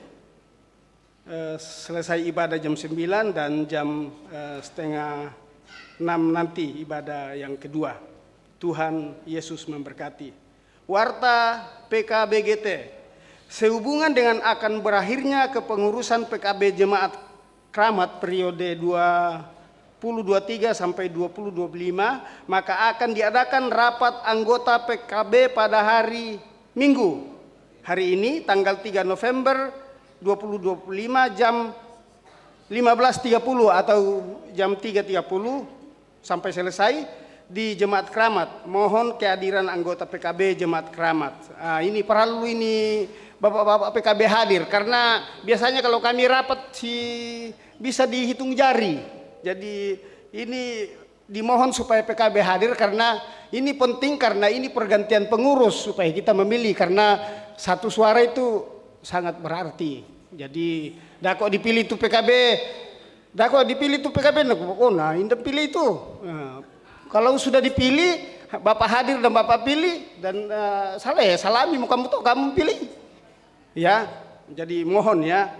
S8: selesai ibadah jam 9 dan jam setengah 6 nanti ibadah yang kedua. Tuhan Yesus memberkati. Warta PKBGT, sehubungan dengan akan berakhirnya kepengurusan PKB Jemaat Kramat periode 20 2023 sampai 2025, maka akan diadakan rapat anggota PKB pada hari Minggu. Hari ini tanggal 3 November 2025 jam 15.30 atau jam 3.30 sampai selesai di Jemaat Keramat. Mohon kehadiran anggota PKB Jemaat Keramat. Ini perlu ini Bapak-bapak PKB hadir, karena biasanya kalau kami rapat bisa dihitung jari. Jadi ini dimohon supaya PKB hadir, karena ini penting, karena ini pergantian pengurus supaya kita memilih, karena satu suara itu sangat berarti. Jadi dako dipilih itu PKB, nah ini pilih itu. Kalau sudah dipilih, Bapak hadir dan Bapak pilih, dan salami mau kamu pilih. Ya, jadi mohon ya,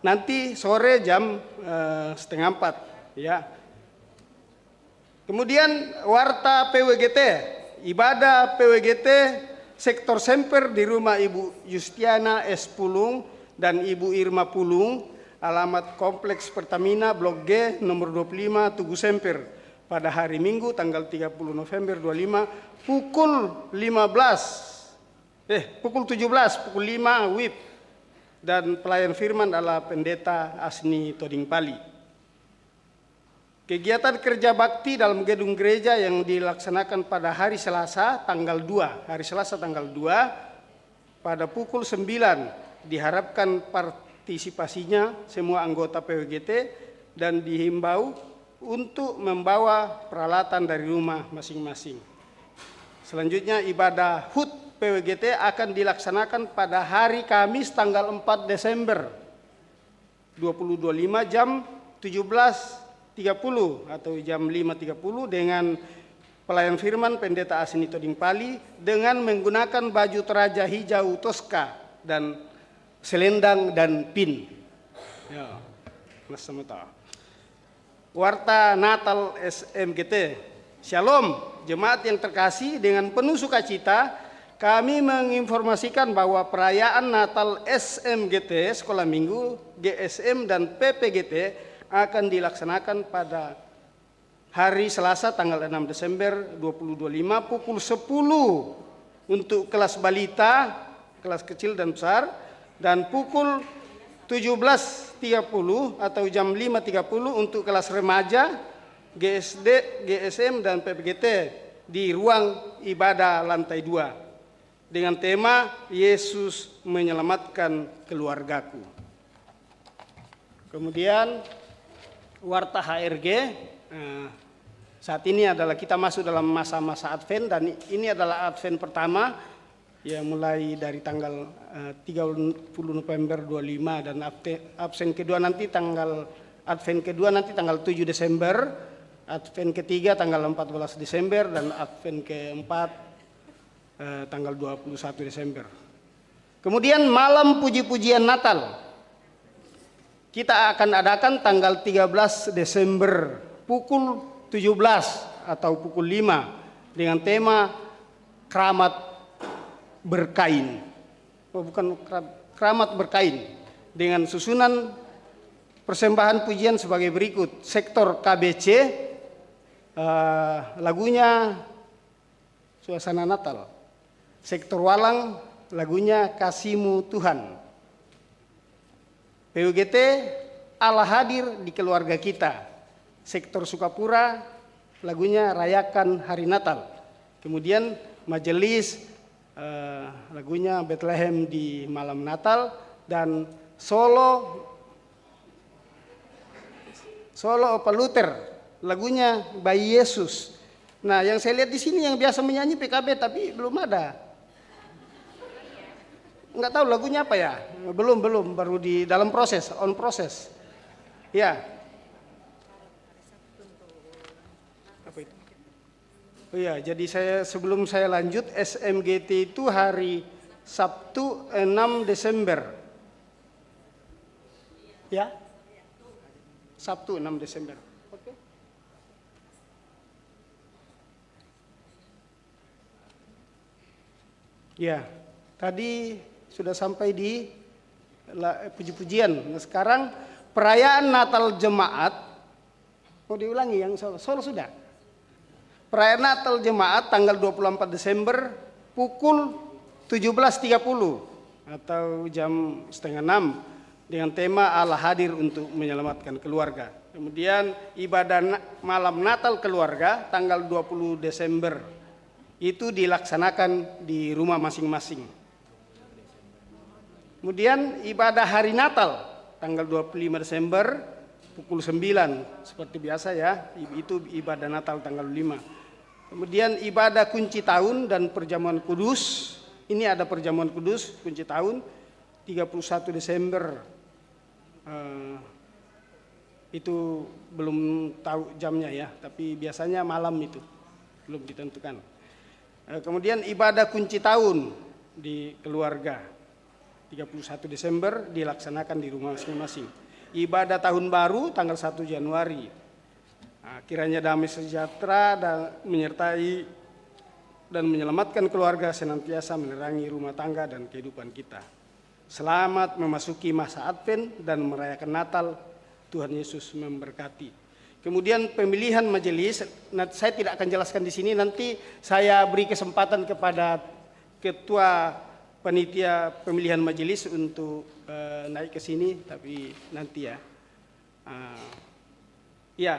S8: nanti sore jam 3:30 ya. Kemudian warta PWGT, ibadah PWGT sektor Semper di rumah Ibu Justiana S. Pulung dan Ibu Irma Pulung, alamat Kompleks Pertamina Blok G nomor 25 Tugu Semper, pada hari Minggu tanggal 30 November 25 pukul 17, pukul 5 WIB, dan pelayan firman adalah Pendeta Asni Toding Pali. Kegiatan kerja bakti dalam gedung gereja yang dilaksanakan pada hari Selasa tanggal 2, pada pukul 9, diharapkan partisipasinya semua anggota PWGT dan dihimbau untuk membawa peralatan dari rumah masing-masing. Selanjutnya ibadah HUT PWGT akan dilaksanakan pada hari Kamis tanggal 4 Desember 2025 jam 17.30 atau jam 5.30 dengan pelayan firman Pendeta Asni Toding Pali dengan menggunakan baju teraja hijau Tosca dan selendang dan pin. Ya, warta Natal SMGT. Shalom, jemaat yang terkasih, dengan penuh sukacita kami menginformasikan bahwa perayaan Natal SMGT, Sekolah Minggu, GSM, dan PPGT akan dilaksanakan pada hari Selasa tanggal 6 Desember 2025 pukul 10 untuk kelas balita, kelas kecil dan besar, dan pukul 17.30 atau jam 5.30 untuk kelas remaja, GSD, GSM, dan PPGT di ruang ibadah lantai 2. Dengan tema Yesus menyelamatkan keluargaku. Kemudian warta HRG, saat ini adalah kita masuk dalam masa-masa Advent, dan ini adalah Advent pertama ya, mulai dari tanggal 30 November 25 dan Advent kedua nanti tanggal 7 Desember, Advent ketiga tanggal 14 Desember, dan Advent keempat tanggal 21 Desember. Kemudian malam puji-pujian Natal kita akan adakan tanggal 13 Desember pukul 17 atau pukul 5 dengan tema keramat berkain. Keramat berkain dengan susunan persembahan pujian sebagai berikut. Sektor KBC, lagunya Suasana Natal. Sektor Walang, lagunya Kasih-Mu Tuhan. PWGT, Allah hadir di keluarga kita. Sektor Sukapura, lagunya Rayakan Hari Natal. Kemudian majelis, lagunya Bethlehem di Malam Natal, dan Solo Opa Luther, lagunya Bayi Yesus. Nah, yang saya lihat di sini yang biasa menyanyi PKB tapi belum ada. Enggak tahu lagunya apa ya? Belum, baru di dalam proses, on proses. Ya. Apa itu? Oh iya, jadi sebelum saya lanjut, SMGT itu hari Sabtu 6 Desember. Ya? Sabtu 6 Desember. Oke. Ya, tadi sudah sampai di puji-pujian. Nah, sekarang perayaan Natal jemaat. Mau diulangi yang Solo sudah. Perayaan Natal Jemaat tanggal 24 Desember pukul 17.30 atau jam 5:30 dengan tema Allah hadir untuk menyelamatkan keluarga. Kemudian ibadah malam Natal keluarga tanggal 20 Desember itu dilaksanakan di rumah masing-masing. Kemudian ibadah hari Natal tanggal 25 Desember pukul 9 seperti biasa ya, itu ibadah Natal tanggal 5. Kemudian ibadah kunci tahun dan perjamuan kudus, ini ada perjamuan kudus kunci tahun 31 Desember, itu belum tahu jamnya ya, tapi biasanya malam itu, belum ditentukan. Kemudian ibadah kunci tahun di keluarga 31 Desember dilaksanakan di rumah masing-masing. Ibadah tahun baru tanggal 1 Januari. Kiranya damai sejahtera dan menyertai dan menyelamatkan keluarga senantiasa menerangi rumah tangga dan kehidupan kita. Selamat memasuki masa Advent dan merayakan Natal. Tuhan Yesus memberkati. Kemudian pemilihan majelis, saya tidak akan jelaskan di sini, nanti saya beri kesempatan kepada Ketua Panitia Pemilihan Majelis untuk naik ke sini, tapi nanti ya. Ya.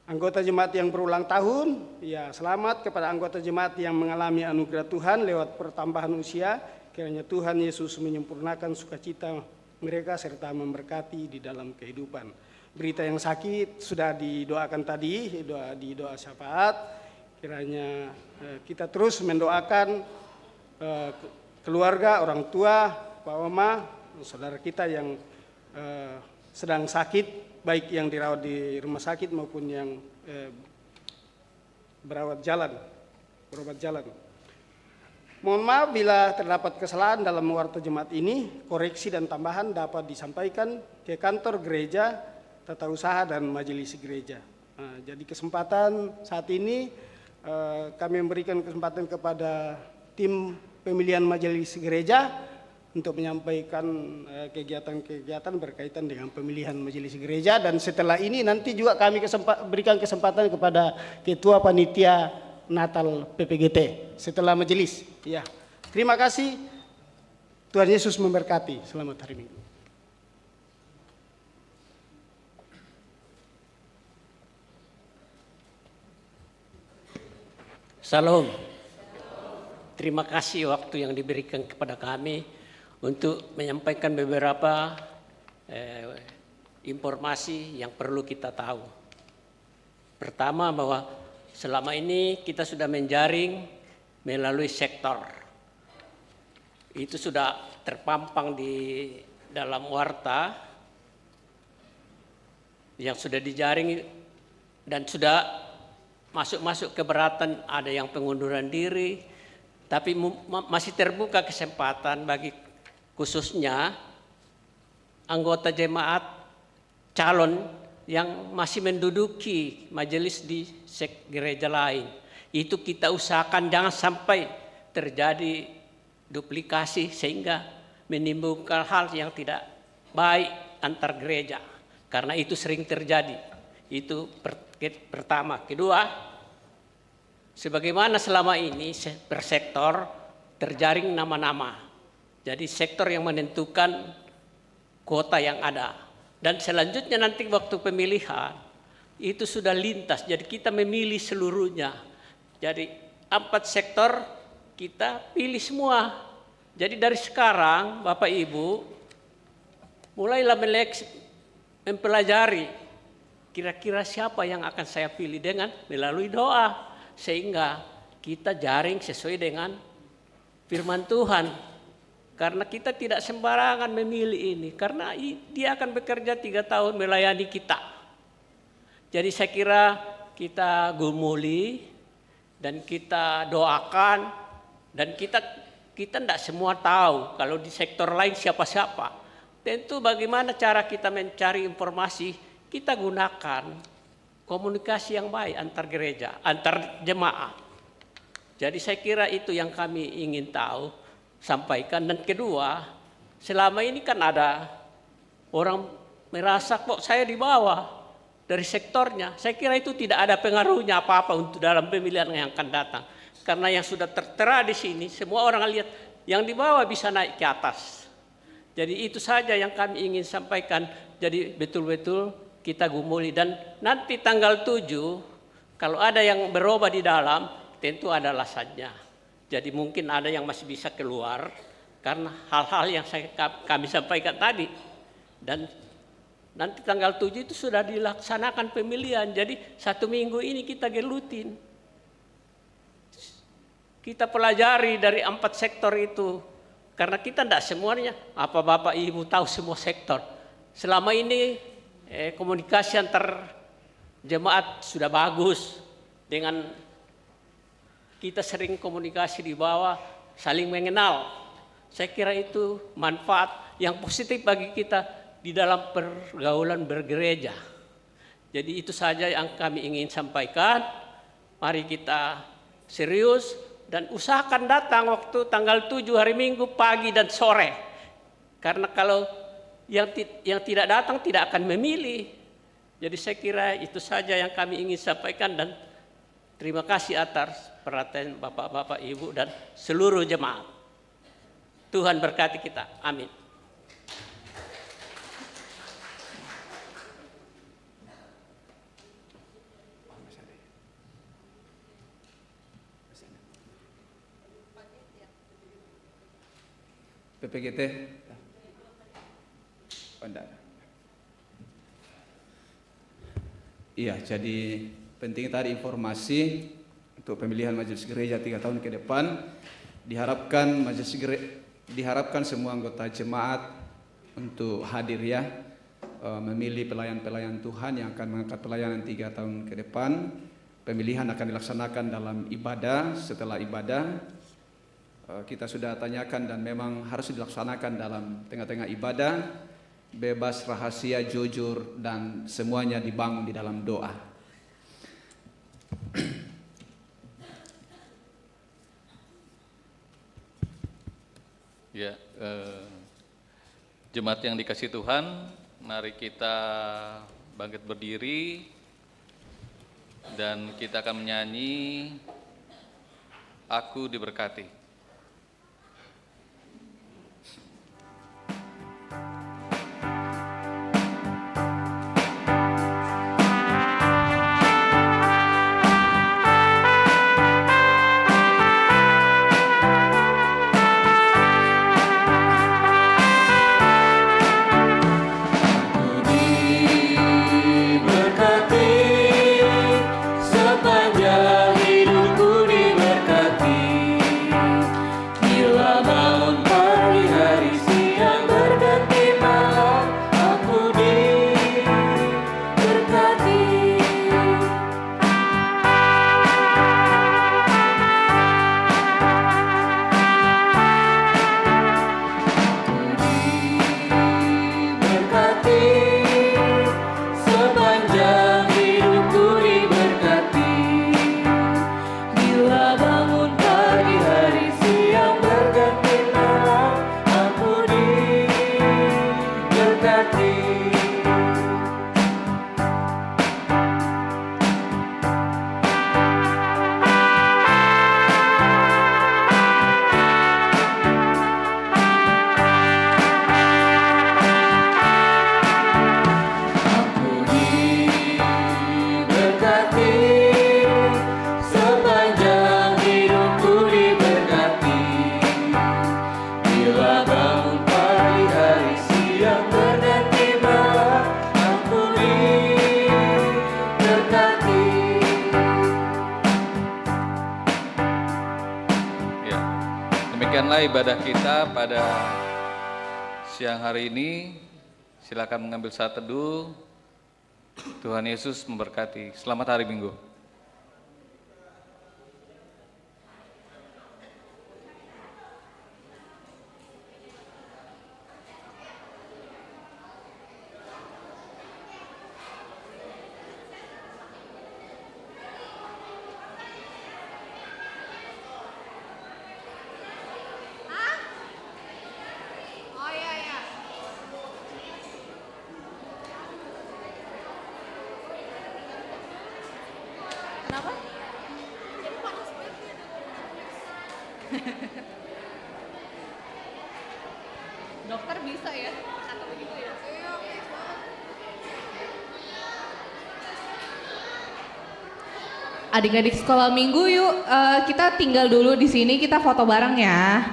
S8: Anggota jemaat yang berulang tahun, ya selamat kepada anggota jemaat yang mengalami anugerah Tuhan lewat pertambahan usia. Kiranya Tuhan Yesus menyempurnakan sukacita mereka serta memberkati di dalam kehidupan. Berita yang sakit sudah didoakan tadi, di doa syafaat. Kiranya kita terus mendoakan keluarga, orang tua, Pak Oma, saudara kita yang sedang sakit, baik yang dirawat di rumah sakit maupun yang berobat jalan. Mohon maaf bila terdapat kesalahan dalam warta jemaat ini, koreksi dan tambahan dapat disampaikan ke kantor gereja, tata usaha dan majelis gereja. Jadi kesempatan saat ini kami memberikan kesempatan kepada tim pemilihan majelis gereja untuk menyampaikan kegiatan-kegiatan berkaitan dengan pemilihan majelis gereja, dan setelah ini nanti juga kami berikan kesempatan kepada Ketua Panitia Natal PPGT setelah majelis. Ya, terima kasih. Tuhan Yesus memberkati. Selamat hari Minggu.
S9: Salam. Terima kasih waktu yang diberikan kepada kami untuk menyampaikan beberapa informasi yang perlu kita tahu. Pertama, bahwa selama ini kita sudah menjaring melalui sektor. Itu sudah terpampang di dalam warta yang sudah dijaring dan sudah masuk keberatan, ada yang pengunduran diri, tapi masih terbuka kesempatan bagi khususnya anggota jemaat calon yang masih menduduki majelis di gereja lain. Itu kita usahakan jangan sampai terjadi duplikasi sehingga menimbulkan hal yang tidak baik antar gereja, karena itu sering terjadi. Itu pertama. Kedua, sebagaimana selama ini per sektor terjaring nama-nama. Jadi sektor yang menentukan kuota yang ada. Dan selanjutnya nanti waktu pemilihan itu sudah lintas. Jadi kita memilih seluruhnya. Jadi 4 sektor kita pilih semua. Jadi dari sekarang Bapak Ibu mulailah mempelajari kira-kira siapa yang akan saya pilih dengan melalui doa, sehingga kita jaring sesuai dengan firman Tuhan. Karena kita tidak sembarangan memilih ini, karena dia akan bekerja 3 tahun melayani kita. Jadi saya kira kita gumuli dan kita doakan, dan kita tidak semua tahu kalau di sektor lain siapa-siapa. Tentu bagaimana cara kita mencari informasi, kita gunakan komunikasi yang baik antar gereja, antar jemaat. Jadi saya kira itu yang kami ingin tahu, sampaikan. Dan kedua, selama ini kan ada orang merasa kok saya di bawah dari sektornya. Saya kira itu tidak ada pengaruhnya apa-apa untuk dalam pemilihan yang akan datang. Karena yang sudah tertera di sini, semua orang lihat yang di bawah bisa naik ke atas. Jadi itu saja yang kami ingin sampaikan. Jadi betul-betul kita gumuli. Dan nanti tanggal 7, kalau ada yang berubah di dalam, tentu ada alasannya. Jadi mungkin ada yang masih bisa keluar, karena hal-hal yang kami sampaikan tadi. Dan nanti tanggal 7 itu sudah dilaksanakan pemilihan. Jadi 1 minggu ini kita gelutin. Kita pelajari dari 4 sektor itu. Karena kita tidak semuanya, apa Bapak Ibu tahu semua sektor. Selama ini komunikasi antar jemaat sudah bagus. Dengan kita sering komunikasi di bawah, saling mengenal. Saya kira itu manfaat yang positif bagi kita di dalam pergaulan bergereja. Jadi itu saja yang kami ingin sampaikan. Mari kita serius dan usahakan datang waktu tanggal 7 hari Minggu pagi dan sore. Karena kalau yang tidak datang tidak akan memilih. Jadi saya kira itu saja yang kami ingin sampaikan, dan terima kasih atas perhatian Bapak-bapak, Ibu dan seluruh jemaat. Tuhan berkati kita. Amin.
S2: PPGT. Iya, jadi penting tadi informasi untuk pemilihan majelis gereja 3 tahun ke depan. Diharapkan semua anggota jemaat untuk hadir ya, memilih pelayan-pelayan Tuhan yang akan mengangkat pelayanan 3 tahun ke depan. Pemilihan akan dilaksanakan dalam ibadah. Setelah ibadah kita sudah tanyakan dan memang harus dilaksanakan dalam tengah-tengah ibadah, bebas, rahasia, jujur, dan semuanya dibangun di dalam doa.
S1: Ya, jemaat yang dikasihi Tuhan, mari kita bangkit berdiri dan kita akan menyanyi Aku Diberkati. Demikianlah ibadah kita pada siang hari ini. Silakan mengambil saat teduh. Tuhan Yesus memberkati. Selamat hari Minggu.
S3: Dokter bisa ya? Atau begitu ya? Adik-adik sekolah minggu yuk, kita tinggal dulu di sini, kita foto bareng ya.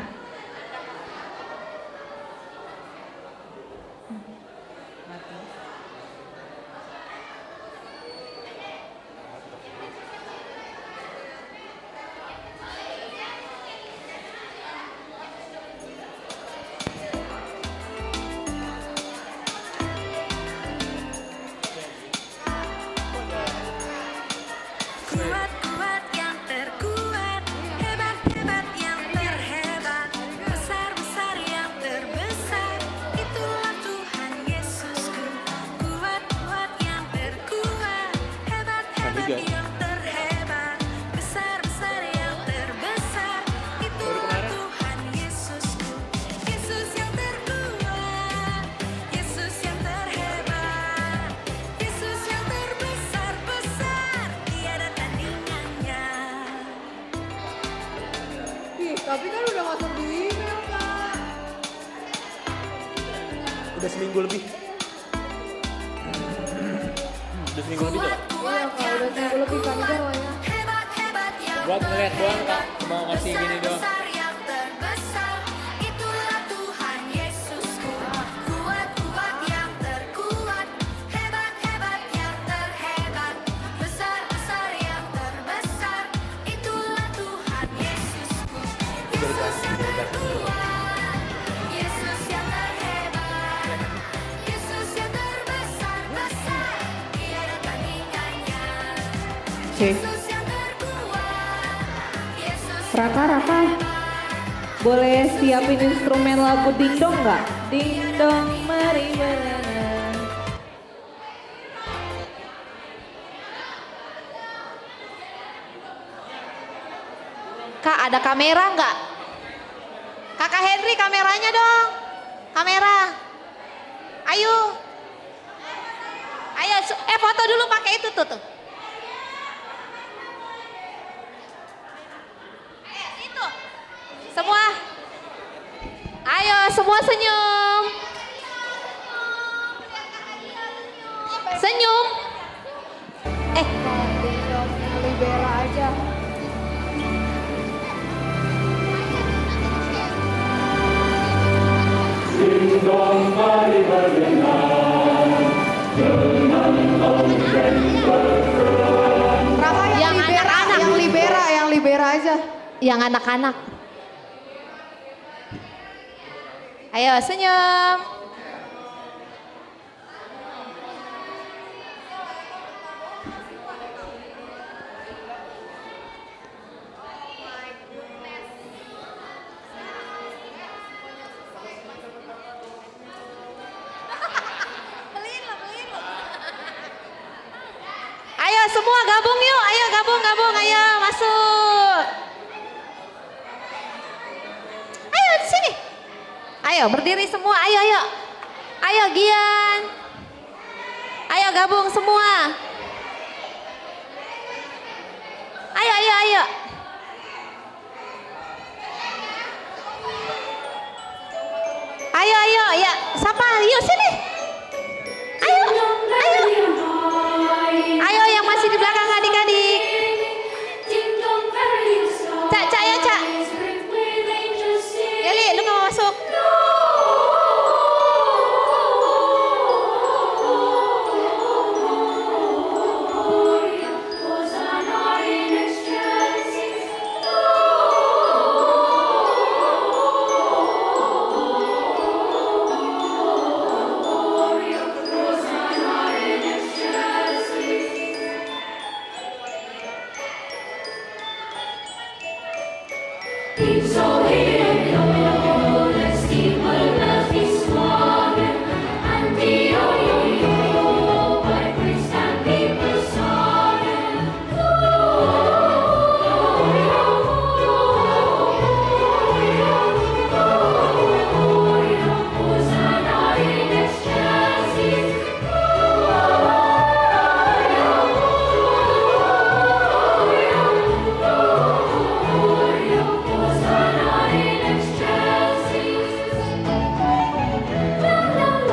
S10: Kuat-kuat yang terkuat, hebat-hebat yang terhebat, besar-besar yang terbesar, itulah Tuhan Yesusku. Kuat-kuat yang terkuat, hebat-hebat yang terhebat, besar-besar yang terbesar, itulah Tuhan Yesusku. Yesus yang terkuat, Yesus yang terhebat, Yesus yang terbesar-besar, tiada tandingannya.
S11: Tapi kan udah masuk di email, Kak.
S7: Udah seminggu lebih. Udah seminggu lebih tuh, Kak.
S11: Iya, Kak, udah seminggu lebih kan itu awalnya.
S10: Hebat-hebat yang
S9: Buat ngeliat doang, Kak. Mau kasih gini doang.
S10: besar yang terbesar, itulah Tuhan Yesusku. Kuat-kuat yang terkuat, hebat-hebat yang terhebat, besar-besar yang terbesar, itulah Tuhan Yesusku. Yesus yang terkuat, Yesus yang terhebat, Yesus yang terbesar-besar, tiada tandingannya. Yesus yang terkuat, Yesus
S3: Raka, boleh siapin instrumen lagu dingdong nggak? Dingdong mari berenang.
S12: Kak, ada kamera nggak? Kakak Henry, kameranya dong. Kamera. Ayo. Ayo, foto dulu pakai itu tuh. Itu. Semua. Ayo, semua senyum. Senyum.
S11: Libera aja.
S12: Rafa, yang anak-anak.
S11: Yang libera aja.
S12: Yang anak-anak. Ayo senyum. Ayo semua gabung yuk, ayo gabung, ayo masuk. Ayo di sini. Ayo berdiri semua, ayo. Ayo Gian. Ayo gabung semua. Ayo. Ayo, ya, siapa? Yuk sini.